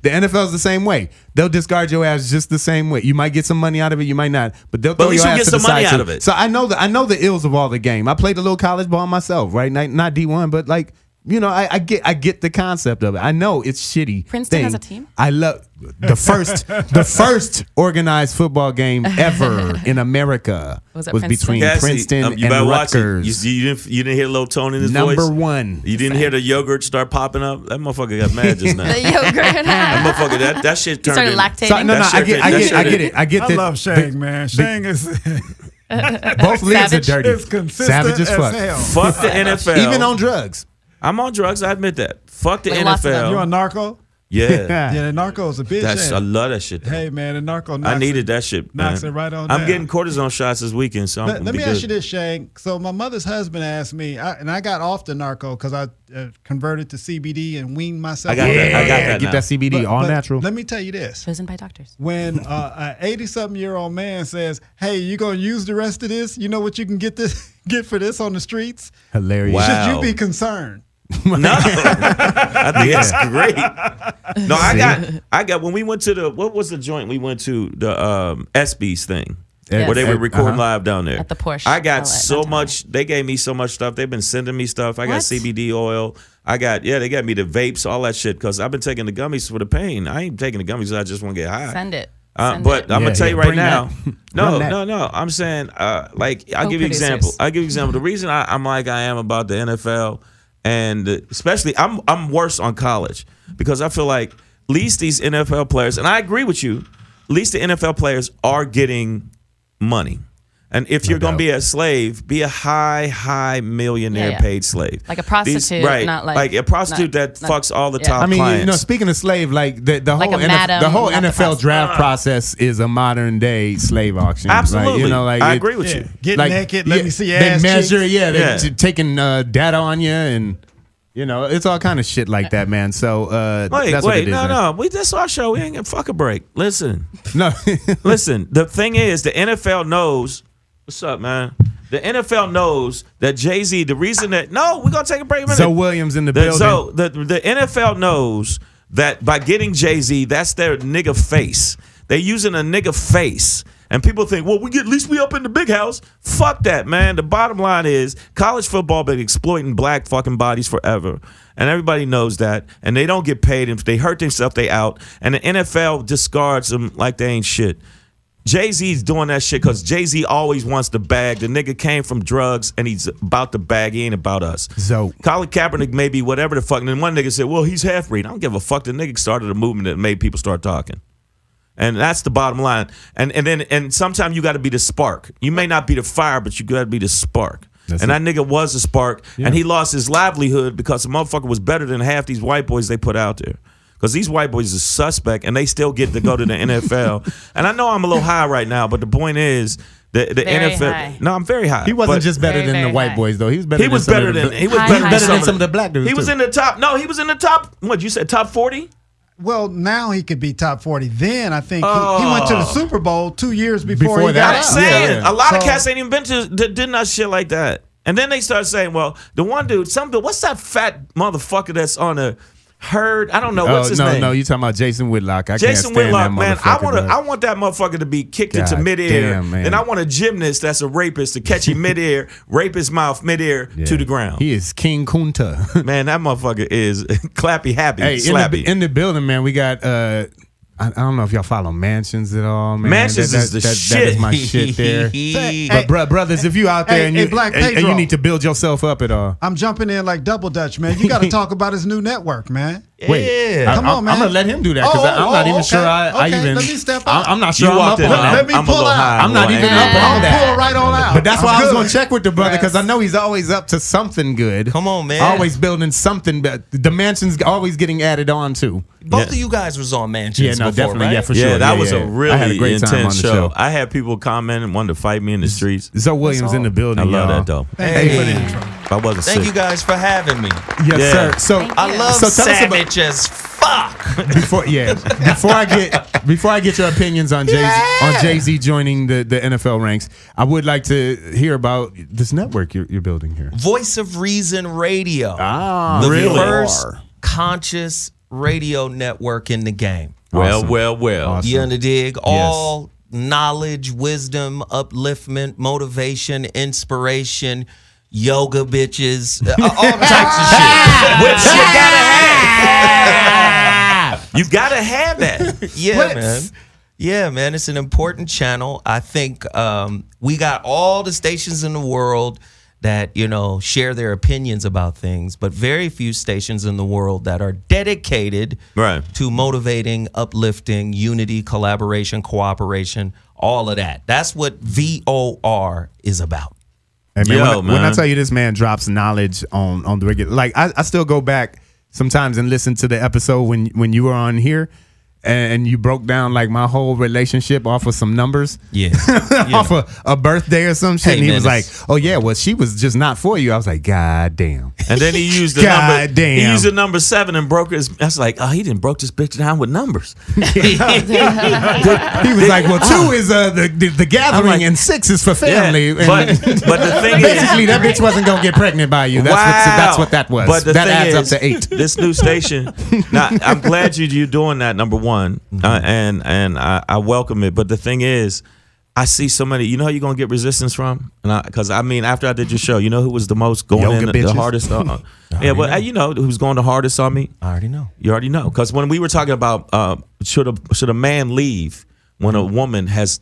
the NFL's the same way. They'll discard your ass just the same way. You might get some money out of it, you might not, but they'll throw at least your you ass get to the some money side out too. of it. So I know the ills of all the game. I played a little college ball myself, right? Not D1, but like. You know, I get the concept of it. I know it's shitty. Princeton has a team? I love the first organized football game ever in America Was it was Princeton? between Cassie, Princeton you and better watch it. Rutgers. You didn't hear a little tone in his Number voice? one. You didn't hear the yogurt start popping up? That motherfucker got mad just now. The yogurt. That motherfucker, that shit He turned started in. lactating. So, no, That I shit get did- it. I get I that. love Shang, man. Shang is Both leagues are Savage. dirty. is consistent Savage as fuck. hell. Fuck the NFL. Even on drugs. I'm on drugs, I admit that. Fuck the Like lots of them. You NFL. on narco? Yeah. Yeah, the narco is a bitch. I love that shit. Hey, man, the narco. I needed that shit, man. knocks it right on I'm down. getting cortisone shots this weekend, so I'm Let gonna me be ask you good. this, Shang. So my mother's husband asked me, and I got off the narco because I converted to CBD and weaned myself. I got that. I got that Get now. that CBD all But natural. Let me tell you this. Chosen by doctors. When an 80-something-year-old man says, "Hey, you gonna use the rest of this? You know what you can get for this on the streets?" Hilarious. Wow. Should you be concerned? No, I think it's great. No, I got when we went to what was the joint we went to, the ESPYs thing. Yes. Where they were recording live down there At the Porsche I got outlet so downtown. much. They gave me so much stuff. They've been sending me stuff. I got What? CBD oil. They got me the vapes, all that shit. Because I've been taking the gummies for the pain. I ain't taking the gummies. I just want to get high. Send it. But I'm Yeah, gonna tell you yeah, right bring now. that. No. I'm saying, like, I'll give you Co-producers. example. The reason I'm like I am about the NFL, and especially I'm worse on college because I feel like least these NFL players, and I agree with you, at least the NFL players are getting money. And if you're going to be a slave, be a high millionaire paid slave. Like a prostitute, right? Not like a prostitute that fucks all the top I mean, clients. speaking of slave, like the Like whole madam, NFL draft process is a modern day slave auction. Absolutely. Like, I agree with you. Get like, naked, let me see your They ass measure, cheeks. they're taking data on you, and it's all kind of shit like that, man. So that's what it is, man. That's our show. We ain't gonna fuck a break. Listen, No, listen. The thing is, the NFL knows. What's up, man? The NFL knows that Jay-Z, the reason that we're gonna take a break a minute. Zoe Williams in the building. So the NFL knows that by getting Jay-Z, that's their nigga face. They're using a nigga face. And people think, well, at least we up in the big house. Fuck that, man. The bottom line is college football been exploiting black fucking bodies forever. And everybody knows that. And they don't get paid. If they hurt themselves, they out. And the NFL discards them like they ain't shit. Jay-Z's doing that shit because Jay-Z always wants the bag. The nigga came from drugs and he's about the bag. He ain't about us. So Colin Kaepernick may be whatever the fuck. And then one nigga said, well, he's half-breed. I don't give a fuck. The nigga started a movement that made people start talking. And that's the bottom line. And sometimes you got to be the spark. You may not be the fire, but you got to be the spark. That nigga was a spark. Yeah. And he lost his livelihood because the motherfucker was better than half these white boys they put out there. Because these white boys are suspect, and they still get to go to the NFL. And I know I'm a little high right now, but the point is, the NFL. High. No, I'm very high. He wasn't just better than the white boys, though. He was better. He was better than some of the black dudes. He was in the top. No, he was in the top. What you said? Top 40? Well, now he could be top 40. Then I think he went to the Super Bowl 2 years before he that. got I'm out. saying a lot of cats ain't even been to did not shit like that. And then they start saying, well, the one dude, what's that fat motherfucker that's on a herd? I don't know what's his name. No, you talking about Jason Whitlock? Jason Whitlock, man. I want that motherfucker to be kicked into midair. Then I want a gymnast that's a rapist to catch him midair, rape his mouth midair to the ground. He is King Kunta. Man, that motherfucker is clappy happy, slappy. In the building, man, we got I don't know if y'all follow Mansions at all, man. Mansions is the shit. That is my shit there. But brothers, if you out there and you need to build yourself up at all, I'm jumping in like Double Dutch, man. You got to talk about his new network, man. Wait, come on, man. I'm gonna let him do that because I'm not even sure I even. Let me step up. I'm not sure I'm up on that. Let me pull out. I'm not even up on that. Pull right on out. But that's why I was gonna check with the brother because I know he's always up to something good. Come on, man. Always building something. The Mansion's always getting added on to. Both of you guys was on Mansions before, definitely, right? yeah, for sure. Yeah, that was a really I had a great time on intense the show. show. I had people commenting, wanting to fight me in the streets. Zoe Williams in the building. I love y'all. that though. Hey, for the intro. If I wasn't Thank sick. you guys for having me. Yes, sir. So I love tell us about- Savage as fuck. before I get your opinions on Jay-Z joining the NFL ranks, I would like to hear about this network you're building here. Voice of Reason Radio. Ah, the first conscious radio network in the game. Well. Awesome. You dig? All knowledge, wisdom, upliftment, motivation, inspiration, yoga bitches, all types of shit. Which you gotta have. You gotta have that. Yeah, man. Yeah, man. It's an important channel. I think we got all the stations in the world that, share their opinions about things, but very few stations in the world that are dedicated to motivating, uplifting, unity, collaboration, cooperation, all of that. That's what VOR is about. Hey, man, when I tell you this man drops knowledge on the regular, like I still go back sometimes and listen to the episode when you were on here and you broke down like my whole relationship off of some numbers. Yeah. Off of a birthday or some shit. Hey, and he man, was like, oh yeah, well she was just not for you. I was like, God damn. And then he used the God number. damn. He used the number 7 and broke his. I was like, oh, he didn't broke this bitch down with numbers. He was like, well, 2 is the gathering like, and 6 is for family. Yeah, but the thing is, basically that bitch wasn't gonna get pregnant by you. That's what that was. But that adds is, up to 8. This new station. Now, I'm glad you're doing that. Number one, and I welcome it. But the thing is, I see so many. You know how you're gonna get resistance from? Because I mean, after I did your show, you know who was the most going Yoga in the bitches. hardest? Yeah, but you know who's going the hardest on me? I already know. You already know. Because when we were talking about should a man leave when a woman has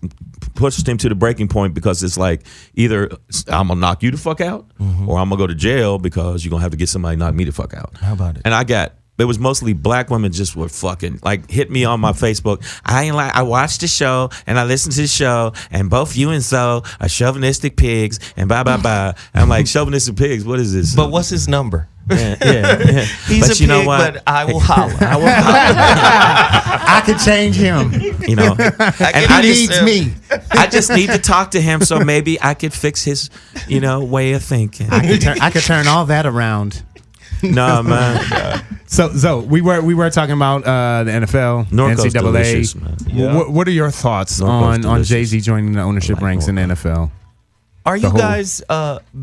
pushed him to the breaking point, because it's like either I'm gonna knock you the fuck out or I'm gonna go to jail because you're gonna have to get somebody to knock me the fuck out. How about it? And I got it was mostly black women just were fucking like hit me on my Facebook. I watched the show and I listened to the show and both you and so are chauvinistic pigs and blah blah blah. I'm like, chauvinistic pigs, what is this? But what's his number? Yeah. He's a pig, but I will holler. I could change him. You know, and He needs me. I just need to talk to him so maybe I could fix his, way of thinking. I could turn all that around. No, man. So we were talking about the NFL, Norco's NCAA. delicious, man. Yeah. What are your thoughts Norco's on delicious. Jay-Z joining the ownership ranks in the NFL? Are The you whole- guys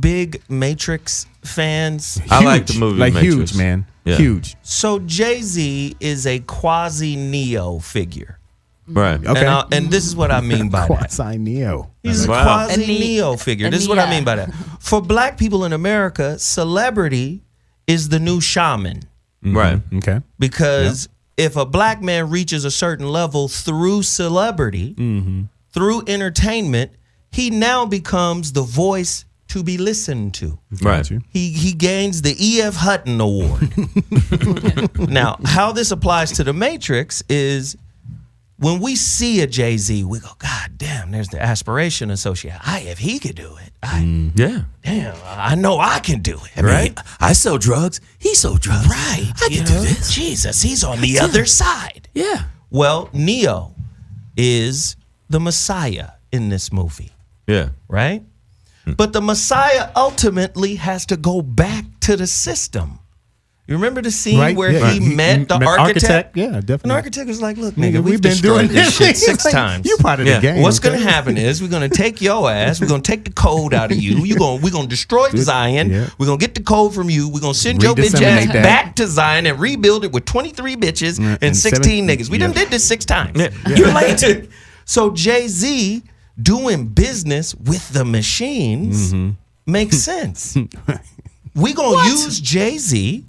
big Matrix fans? I like the movie like Matrix. huge, man, Yeah. huge. So Jay-Z is a quasi-Neo figure. Right. Okay. And this is what I mean by that. Quasi Neo. He's a Wow. quasi-Neo figure. This is what I mean by that. For black people in America, celebrity is the new shaman. Right. Okay. Because if a black man reaches a certain level through celebrity, through entertainment, he now becomes the voice to be listened to. Right. He gains the E.F. Hutton Award. Now, how this applies to the Matrix is when we see a Jay-Z, we go, God damn, there's the aspiration associated. If he could do it, Yeah. damn, I know I can do it. Right. I sell drugs. He sold drugs. Right. I can do this. Jesus, he's on the other side. Yeah. Well, Neo is the Messiah in this movie, Yeah. right? But the Messiah ultimately has to go back to the system. You remember the scene Right, where yeah. he met the architect? Yeah, definitely. An architect was like, look, Nigga, nigga, we've been destroyed doing this shit He's 6 like, times. You part of Yeah. the game. What's going to okay? happen is we're going to take your ass. We're going to take the code out of you. We're going to destroy Zion. Yeah. We're going to get the code from you. We're going to send your bitch ass Redisseminate that. back to Zion and rebuild it with 23 bitches and 16 niggas. We done did this 6 times. Yeah. You're late. So Jay-Z doing business with the machines makes sense. We're going to use Jay-Z.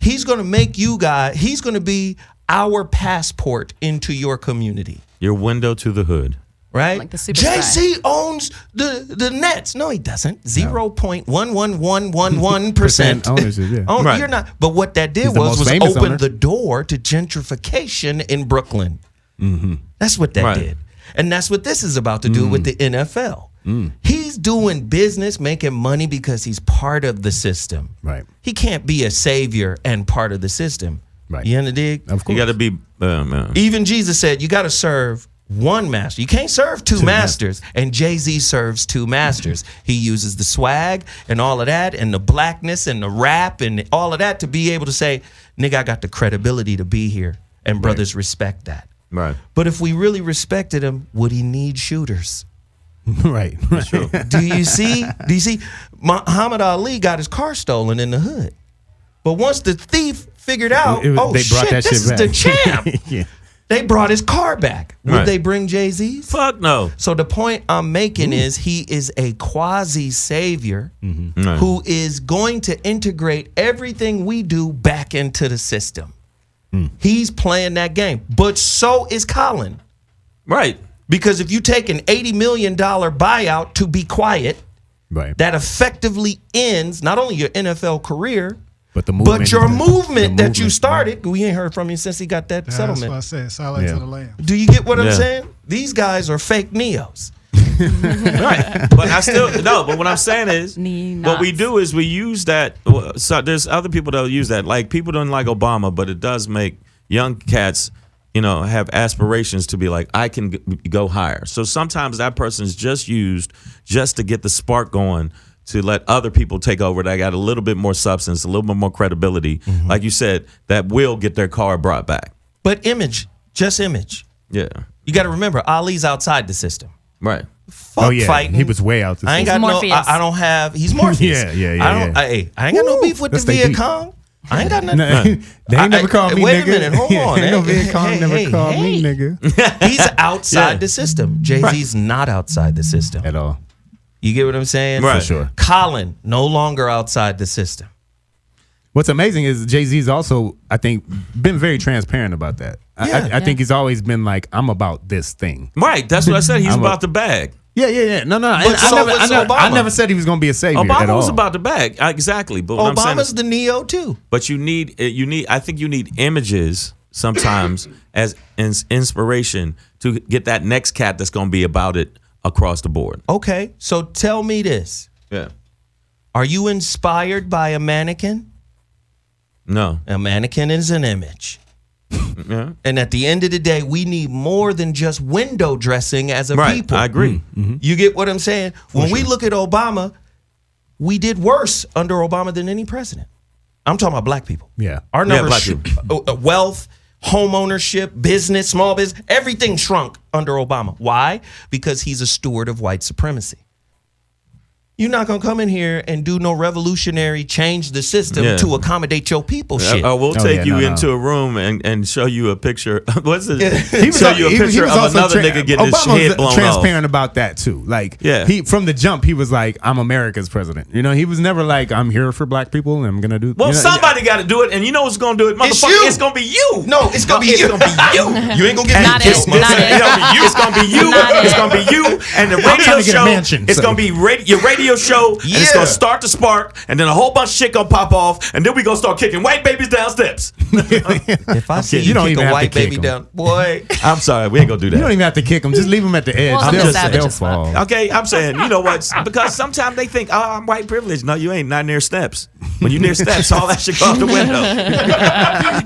He's going to make you guys, he's going to be our passport into your community. Your window to the hood. Right? Like the super Jay-Z owns the Nets. No, he doesn't. 0.11111% ownership, yeah. Oh, Right. you're not. But what that did He's the most was famous open owner. the door to gentrification in Brooklyn. That's what that Right. did. And that's what this is about to do with the NFL. He's doing business, making money because he's part of the system. Right. He can't be a savior and part of the system. Right. You understand? Of course. You got to be. Even Jesus said you got to serve one master. You can't serve two masters. And Jay-Z serves 2 masters. He uses the swag and all of that and the blackness and the rap and all of that to be able to say, nigga, I got the credibility to be here. And brothers respect that. Right. But if we really respected him, would he need shooters? Right. True. Do you see? Muhammad Ali got his car stolen in the hood. But once the thief figured out, They brought shit, that this shit is the back. champ. Yeah. They brought his car back. Would Right. they bring Jay-Z's? Fuck no. So the point I'm making is he is a quasi-savior Right. who is going to integrate everything we do back into the system. He's playing that game. But so is Colin. Right. Because if you take an $80 million buyout to be quiet, Right. that effectively ends not only your NFL career, But the movement. but your movement that you movement, started. We ain't heard from you since he got that That's what I settlement. said. Silence Yeah. to the lamb. Do you get what I'm Yeah. saying? These guys are fake Neos. Right. But I still no. But what I'm saying is, what we Neonazi. do is we use that. So there's other people that will use that. Like people don't like Obama, but it does make young cats, have aspirations to be like, I can go higher. So sometimes that person is just used just to get the spark going, to let other people take over that got a little bit more substance, a little bit more credibility. Like you said, that will get their car brought back. But just image. Yeah. You got to remember, Ali's outside the system. Right. Fuck Oh yeah. fighting. He was way out. I ain't He's got Morpheus. I don't have. He's Morpheus. Yeah. I ain't got no beef with the That's they Viet beef. Cong. I ain't got nothing. They ain't never called me wait nigga. a minute, hold on. Ain't no Hey, Viet Cong hey, never hey, called hey. me nigga He's outside Yeah. the system. Jay-Z's not outside the system. at all. You get what I'm saying? Right. For sure. Colin, no longer outside the system. What's amazing is Jay-Z's also, I think, been very transparent about that. I think he's always been like, I'm about this thing. Right. That's what I said. He's I'm about the bag. Yeah. No. But And so was Obama. I never said he was going to be a savior at Obama all. was about the bag, exactly. But what I'm saying Obama's is, the neo too. but you need. I think you need images sometimes as inspiration to get that next cat that's going to be about it across the board. Okay, so tell me this: Yeah. are you inspired by a mannequin? No. A mannequin is an image. Yeah. And at the end of the day, we need more than just window dressing as a Right. people. I agree. You get what I'm saying? When we look at Obama, we did worse under Obama than any president. I'm talking about black people. Yeah. Our numbers, black wealth, home ownership, business, small business, everything shrunk under Obama. Why? Because he's a steward of white supremacy. You're not going to come in here and do no revolutionary change the system to accommodate your people shit. We'll take you into a room and show you a picture. What's it? Show you a picture of another nigga getting his head blown off. Transparent about that too. Like, he from the jump, he was like, "I'm America's president." You know, he was never like, "I'm here for black people and I'm gonna do." Well, somebody got to do it, and you know what's gonna do it, motherfucker? It's gonna be you. No, it's gonna be you. It's gonna be you. You ain't gonna get Not me it. killed. Not it. It's gonna be you. It's gonna be you. And the radio show. It's gonna be your radio show. And it's gonna start to spark, and then a whole bunch of shit gonna pop off, and then we gonna start kicking white babies down steps. If I see you don't kick even a have white to kick baby him. down, boy. I'm sorry, we ain't gonna do that. You don't even have to kick them. Just leave them at the edge. Well, they'll savage as fuck. fall. Okay, I'm saying, you know what? Because sometimes they think, oh, I'm white privileged. No, you ain't. Not near steps. When you near steps, all that shit go out the window.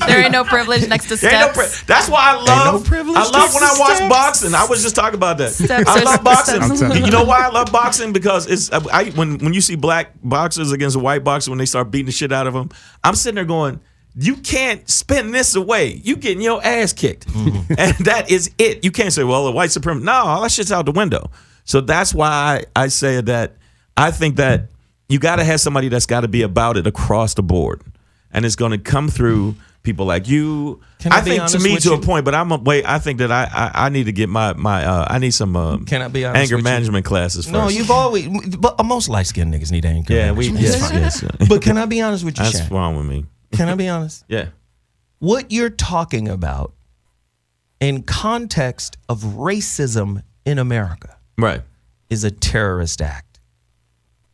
There ain't no privilege next to There ain't steps. that's why I love. privilege I love next when to I watch steps. boxing. I was just talking about that. Steps I are love boxing. steps. You know why I love boxing? Because it's when you see black boxers against a white boxer when they start beating the shit out of them, I'm sitting there going, you can't spin this away. You getting your ass kicked, and that is it. You can't say, well, the white supremacy. No, all that shit's out the window. So that's why I say that I think that you got to have somebody that's got to be about it across the board, and it's going to come through people like you. I be think honest to me with to you? a point, but I think that I need to get my I need some Can I be honest anger with you? management classes first. No, you've always. But most light skinned niggas need anger. yeah, management. yes. But can I be honest with you, That's Shaq? wrong with me. Can I be honest? Yeah, What you're talking about in context of racism in America right. is a terrorist act.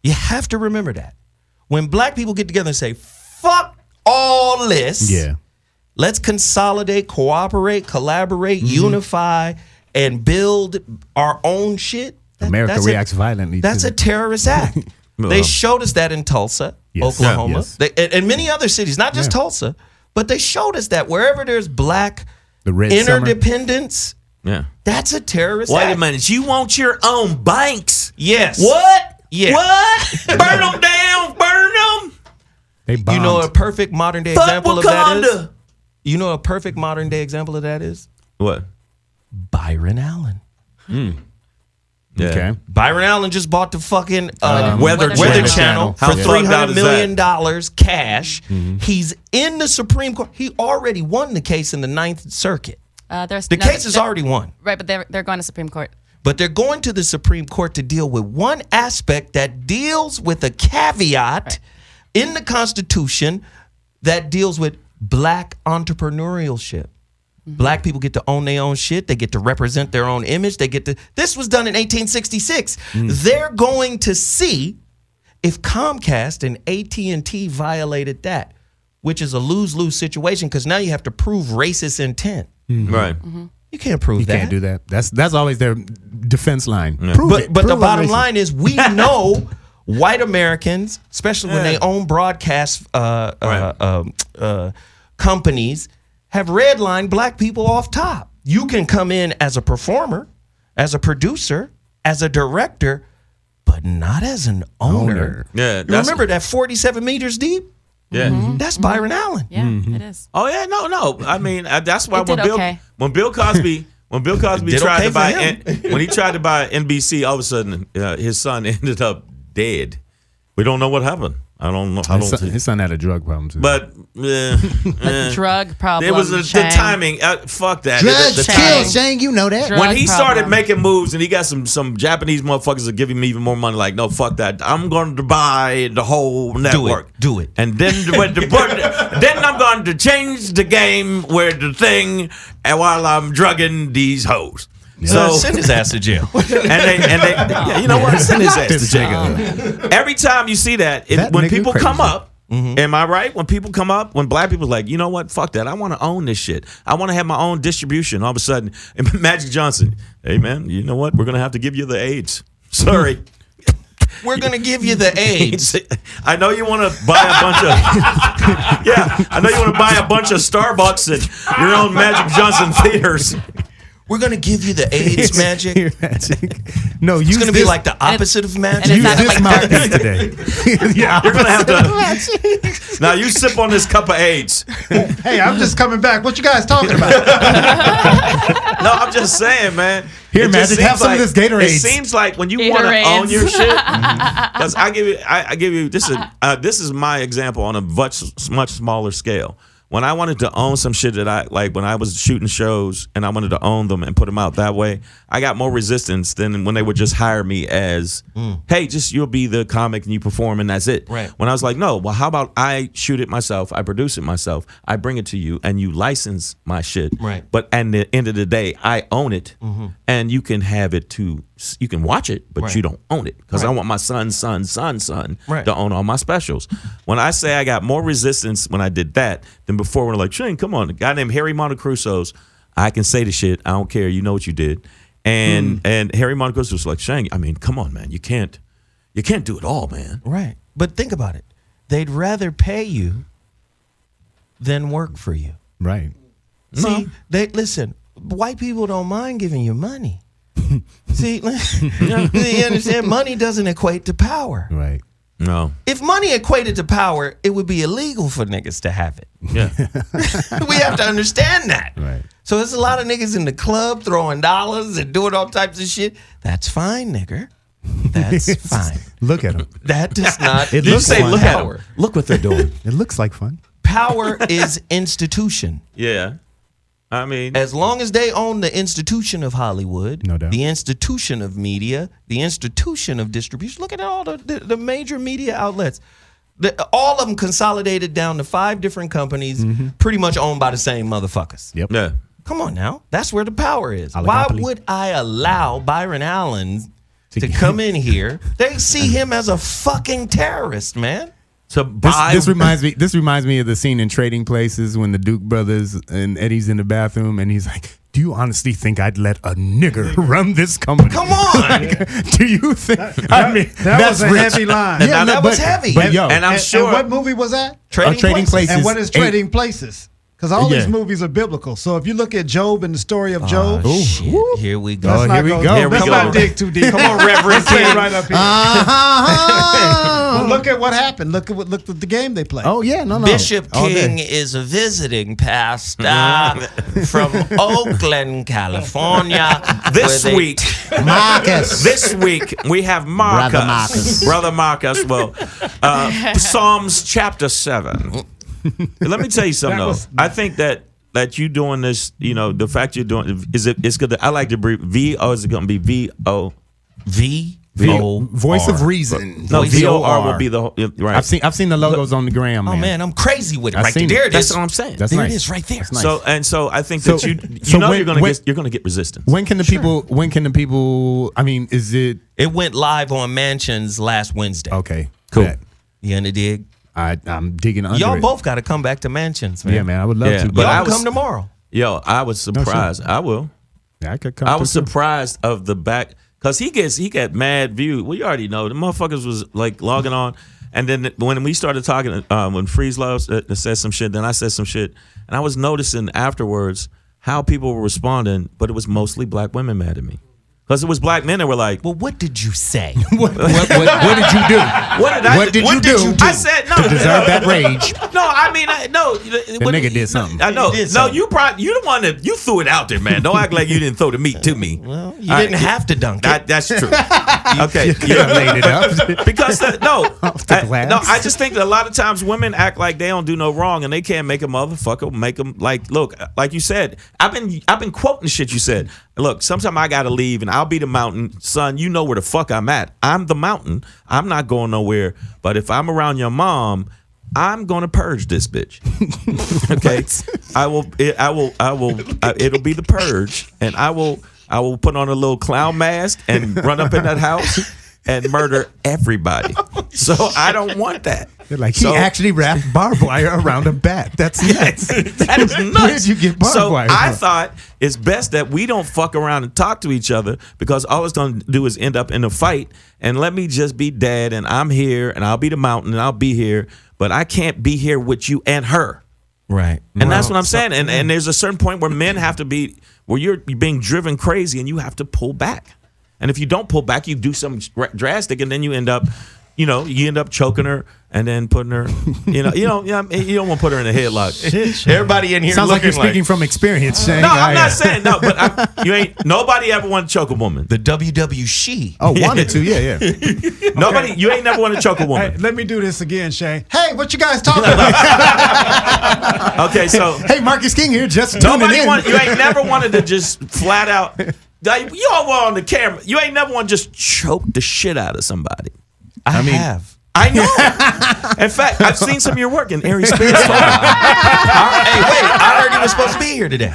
You have to remember that. When black people get together and say, fuck all this. Yeah. Let's consolidate, cooperate, collaborate, unify, and build our own shit. America that's reacts violently. That's to a terrorist act. They showed us that in Tulsa, Yes. Oklahoma, Yes. and many other cities, not just Tulsa, but they showed us that wherever there's black the red summer. interdependence, Yeah. that's a terrorist Wait act. a minute. You want your own banks? Yes. What? Yeah. What? Burn them down. Burn them. They bombed. You know a perfect modern day Fuck example of that is? Wakanda. You know a perfect modern day example of that is? What? Byron Allen. Yeah. Okay. Byron Allen just bought the fucking Weather Weather Channel. Channel How for fucked out $300 is million that? cash. He's in the Supreme Court. He already won the case in the Ninth Circuit. The case is already won. Right, but they're going to Supreme Court. But they're going to the Supreme Court to deal with one aspect that deals with a caveat in the Constitution that deals with black entrepreneurship. Black people get to own their own shit. They get to represent their own image. They get to. This was done in 1866. They're going to see if Comcast and AT&T violated that, which is a lose-lose situation because now you have to prove racist intent. Right. You can't prove You that. can't do that. That's always their defense line. Yeah. Prove But it. the Prove it bottom racist. line is we know white Americans, especially when they own broadcast companies, have redlined black people off top. You can come in as a performer, as a producer, as a director, but not as an owner. Yeah, You that's- remember that 47 meters deep? Yeah. That's Byron Allen. Yeah, it is. Oh yeah, no. I mean, that's why It did okay. when Bill Cosby Did tried okay to for buy him. when he tried to buy NBC, all of a sudden his son ended up dead. We don't know what happened. I don't know. His son had a drug problem too. But Drug problem. it was the Shang. timing. Fuck that. drugs The kill, timing. Shang. You know that. Drug When he started problem. making moves and he got some Japanese motherfuckers that give him even more money, like, no, fuck that. I'm going to buy the whole network. Do it. And then then I'm going to change the game where the thing and while I'm drugging these hoes. So send his ass to jail. and they you know what? Send his ass to jail. Every time you see that, when people come up. Am I right? When people come up, when black people are like, you know what? Fuck that. I want to own this shit. I want to have my own distribution. All of a sudden, Magic Johnson, hey man, you know what? We're gonna have to give you the AIDS. Sorry. We're gonna give you the AIDS. I know you want to buy a bunch of I know you want to buy a bunch of Starbucks and your own Magic Johnson theaters. We're gonna give you the AIDS magic. No, it's gonna be like the opposite of magic. Use this mouthpiece today. Yeah, you're gonna have to. Now you sip on this cup of AIDS. Hey, I'm just coming back. What you guys talking about? No, I'm just saying, man. Here, Magic, have some of this Gatorade. It seems like when you want to own your shit, because I give you this is my example on a much smaller scale. When I wanted to own some shit that I like, when I was shooting shows and I wanted to own them and put them out that way, I got more resistance than when they would just hire me as, hey, just you'll be the comic and you perform and that's it. Right. When I was like, no, well, how about I shoot it myself, I produce it myself, I bring it to you and you license my shit. Right. But at the end of the day, I own it and you can have it you can watch it, but you don't own it because I want my son to own all my specials. When I say I got more resistance when I did that than before, when like, Shane, come on, a guy named Harry Montecruso's, I can say the shit. I don't care. You know what you did. And Harry Montecruso was like, Shane, I mean, come on, man. You can't do it all, man. Right. But think about it. They'd rather pay you than work for you. Right. See, listen, white people don't mind giving you money. See, you understand? Money doesn't equate to power. Right. No. If money equated to power, it would be illegal for niggas to have it. Yeah. We have to understand that. Right. So there's a lot of niggas in the club throwing dollars and doing all types of shit. That's fine, nigger. That's fine. Look at them. That does not. It looks say like look power. at them. Look what they're doing. It looks like fun. Power is institution. Yeah. I mean, As long as they own the institution of Hollywood, No doubt. the institution of media, the institution of distribution. Look at all the major media outlets. All of them consolidated down to 5 different companies, pretty much owned by the same motherfuckers. Yep. yeah. Come on now. That's where the power is. Oligopoly. Why would I allow Byron Allen to come in here? They see him as a fucking terrorist, man. So This reminds me of the scene in Trading Places when the Duke brothers and Eddie's in the bathroom and he's like, do you honestly think I'd let a nigger run this company? Come on. Do you think? I mean, that was a rich. heavy line. Yeah, that was heavy. But yo, and I'm sure. And what movie was that? Trading Places. And what is Trading Places? Because all these movies are biblical. So if you look at Job and the story of Job, Shit. Here we go. Oh, here we go. Let's not dig too deep. Come on, Reverend Let's lay King. it right up here. Well, look at what happened. Look at the game they played. Oh yeah, no. Bishop All day. King is a visiting pastor from Oakland, California. This week, Marcus. this week we have Marcus. Brother Marcus. Well, Psalms chapter 7. Let me tell you something though. I think that you doing this, you know, the fact you're doing it's good. I like to breathe V O. Is it going to be VO? Voice of Reason. No, Voice VOR will be the right. I've seen the logos on the gram. Oh man, I'm crazy with it. I've Right there. seen There it. it is. That's what I'm saying. That's There nice. it is, right there. That's nice. So I think that you're going to resistance. When can the people? When can the people? I mean, is it It went live on Mansions last Wednesday. okay? Cool. Bet. You under dig? I'm digging under Y'all it. both got to come back to Mansions, man. Yeah, man. I would love Yeah, to. but Y'all I was- come tomorrow. Yo, I was surprised. I will. Yeah, I could come. I was through, too. surprised of the back because he got mad view. We already know the motherfuckers was like logging on, and then when we started talking, when Freeze Love said some shit, then I said some shit, and I was noticing afterwards how people were responding, but it was mostly black women mad at me. Because it was black men that were like, Well, what did you say? What did you do? what did you do? I said no. To deserve that rage? No, I mean, no. The nigga did something. I know. He did No, something. you the one that you threw it out there, man. Don't act like you didn't throw the meat to me. Well, you didn't have to dunk it. That's true. Okay, You done laid it up. because Off the glass. I just think that a lot of times women act like they don't do no wrong and they can't make a motherfucker make them like. Look, like you said, I've been quoting shit you said. Look, sometime I gotta leave and I'll be the mountain, son. You know where the fuck I'm at. I'm the mountain. I'm not going nowhere. But if I'm around your mom, I'm gonna purge this bitch. Okay, I will. It'll be the purge, and I will I will put on a little clown mask and run up in that house and murder everybody. So I don't want that. They're like, he actually wrapped barbed wire around a bat. That's nuts. That is nuts. Where'd you get barbed wire? I thought it's best that we don't fuck around and talk to each other, because all it's going to do is end up in a fight. And let me just be dead, and I'm here, and I'll be the mountain, and I'll be here, but I can't be here with you and her. Right. And that's what I'm saying. And there's a certain point where men have to be, where you're being driven crazy and you have to pull back. And if you don't pull back, you do something drastic, and then you end up, choking her and then putting her, you don't want to put her in a headlock. Everybody in here sounds like you're speaking from experience, Shang. No, I'm not saying no, but nobody ever want to choke a woman. The WW she. Oh, wanted to, yeah. Nobody, you ain't never want to choke a woman. Hey, let me do this again, Shang. Hey, what you guys talking about? Okay, so hey, Marcus King here, just tuning in. You ain't never wanted to just flat out. You all were on the camera. You ain't never want to just choke the shit out of somebody. I have. I know. In fact, I've seen some of your work in Aries Spears. Hey, wait! I heard you were supposed to be here today.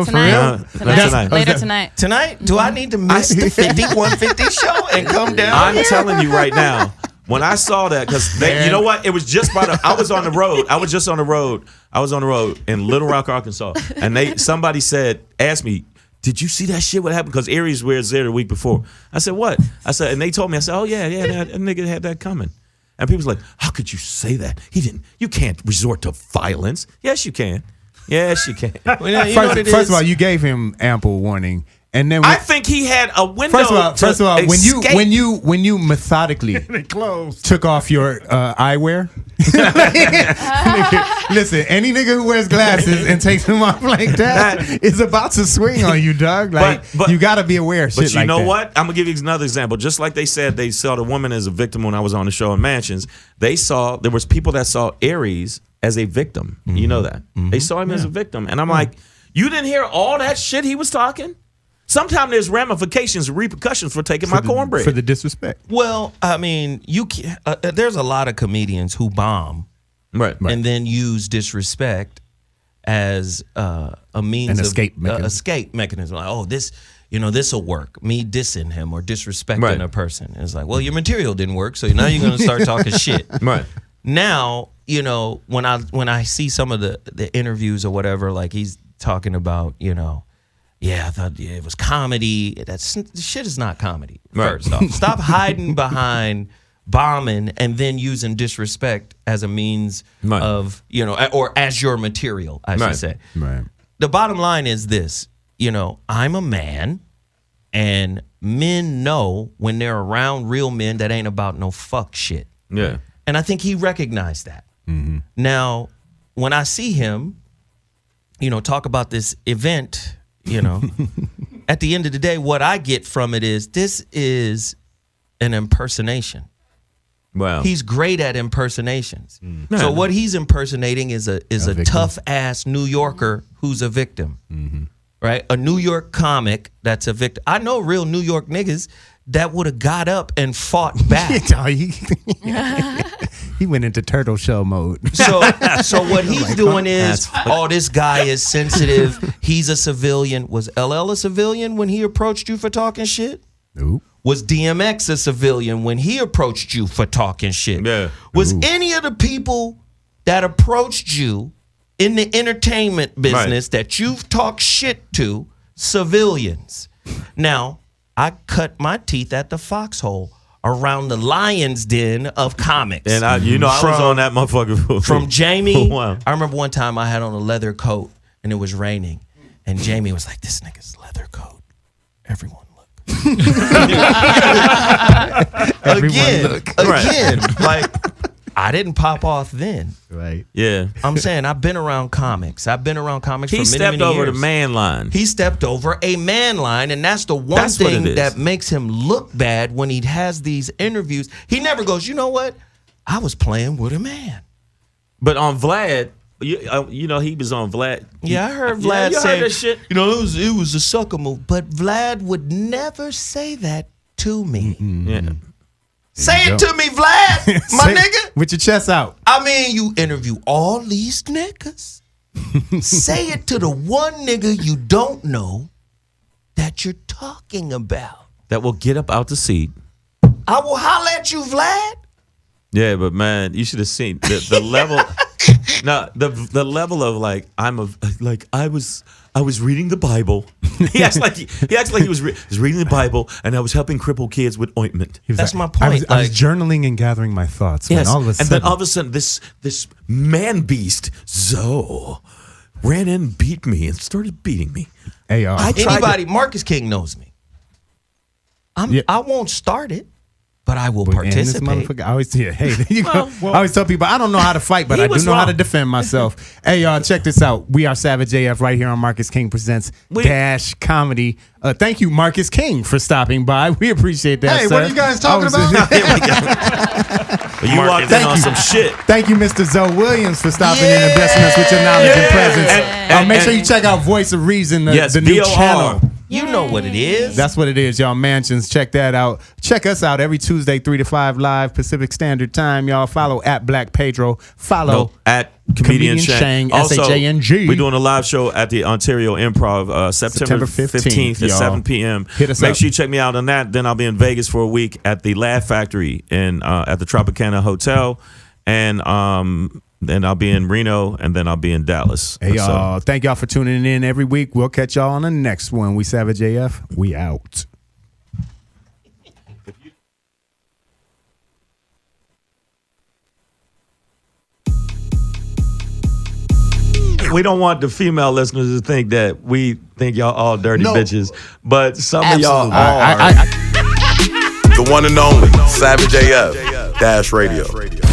Tonight. Later tonight. Tonight? Do I need to miss the 5150 show and come down? I'm telling you right now. When I saw that, because you know what? It was just I was on the road. I was just on the road. I was on the road in Little Rock, Arkansas, and somebody asked me, did you see that shit? What happened? Because Aries was there the week before. I said, what? I said, and they told me, I said, oh, yeah, that nigga had that coming. And people was like, how could you say that? You can't resort to violence. Yes, you can. Yes, you can. Well, first of all, you gave him ample warning. And then I think he had a window. First of all, when you methodically took off your eyewear. Listen, any nigga who wears glasses and takes them off like that is about to swing on you, dog. Like, but you got to be aware of shit like that. But you know what? I'm gonna give you another example. Just like they said, they saw the woman as a victim when I was on the show in Mansions. There was people that saw Aries as a victim. Mm-hmm. You know that. Mm-hmm. They saw him as a victim, and I'm like, you didn't hear all that shit he was talking? Sometimes there's ramifications, repercussions for taking my cornbread. For the disrespect. Well, I mean, there's a lot of comedians who bomb and then use disrespect as a means of escape mechanism. Like, oh, this will work. Me dissing him or disrespecting a person. It's like, well, your material didn't work, so now you're going to start talking shit. Right. Now, when I see some of the interviews or whatever, like he's talking about, yeah, I thought it was comedy. The shit is not comedy, first off. Stop hiding behind bombing and then using disrespect as a means of, or as your material, I should say. Right. The bottom line is this, I'm a man, and men know when they're around real men that ain't about no fuck shit. Yeah. And I think he recognized that. Mm-hmm. Now, when I see him, talk about this event, at the end of the day, what I get from it is this is an impersonation. Wow. He's great at impersonations. Mm. So what he's impersonating is a tough ass New Yorker who's a victim. Mm-hmm. Right? A New York comic that's a victim. I know real New York niggas that would have got up and fought back. He went into turtle shell mode. So what he's doing is, this guy is sensitive. He's a civilian. Was LL a civilian when he approached you for talking shit? Nope. Was DMX a civilian when he approached you for talking shit? Yeah. Was any of the people that approached you in the entertainment business that you've talked shit to civilians? Now, I cut my teeth at the foxhole around the lion's den of comics. And I was on that motherfucker. From Jamie. Wow. I remember one time I had on a leather coat and it was raining. And Jamie was like, this nigga's leather coat. Everyone look. Again. Like, I didn't pop off then. Right. Yeah. I'm saying I've been around comics. I've been around comics for many, many years. He stepped over the man line. He stepped over a man line, and that's the one thing that makes him look bad when he has these interviews. He never goes, you know what? I was playing with a man. But on Vlad, he was on Vlad. Yeah, I heard Vlad say, heard that shit? It was a sucker move. But Vlad would never say that to me. Mm-hmm. Yeah. Say it to me, Vlad, my nigga. With your chest out. I mean, you interview all these niggas. Say it to the one nigga you don't know that you're talking about? That will get up out the seat. I will holler at you, Vlad. Yeah, but man, you should have seen the level. No, the level of like I was reading the Bible. He acts like he was reading the Bible, and I was helping crippled kids with ointment. That's my point. I was journaling and gathering my thoughts. Yes, When then all of a sudden, this man beast Zoe ran in, beat me, and started beating me. Anybody, Marcus King knows me. I won't start it, but I will participate. I always I always tell people I don't know how to fight, but I do know how to defend myself. Hey, y'all, check this out. We are Savage AF right here on Marcus King Presents Dash Comedy. Thank you, Marcus King, for stopping by. We appreciate that. Hey, sir. what are you guys talking about? You walked in on some shit. Thank you, Mr. Zoe Williams, for stopping in and blessing us with your knowledge and presence. And make sure you check out Voice of Reason, the new channel. You know what it is. That's what it is, y'all. Mansions. Check that out. Check us out every Tuesday, 3 to 5 live Pacific Standard Time, y'all. Follow at Black Pedro. Follow at Comedian Shang. Also, SHANG. we're doing a live show at the Ontario Improv September 15th at 7 p.m. Hit us Make up. sure you check me out on that. Then I'll be in Vegas for a week at the Laugh Factory at the Tropicana Hotel. And then I'll be in Reno, and then I'll be in Dallas. Hey, y'all. Thank y'all for tuning in every week. We'll catch y'all on the next one. We Savage AF. We out. We don't want the female listeners to think that we think y'all all dirty bitches, but some of y'all are. The one and only Savage AF Dash Radio.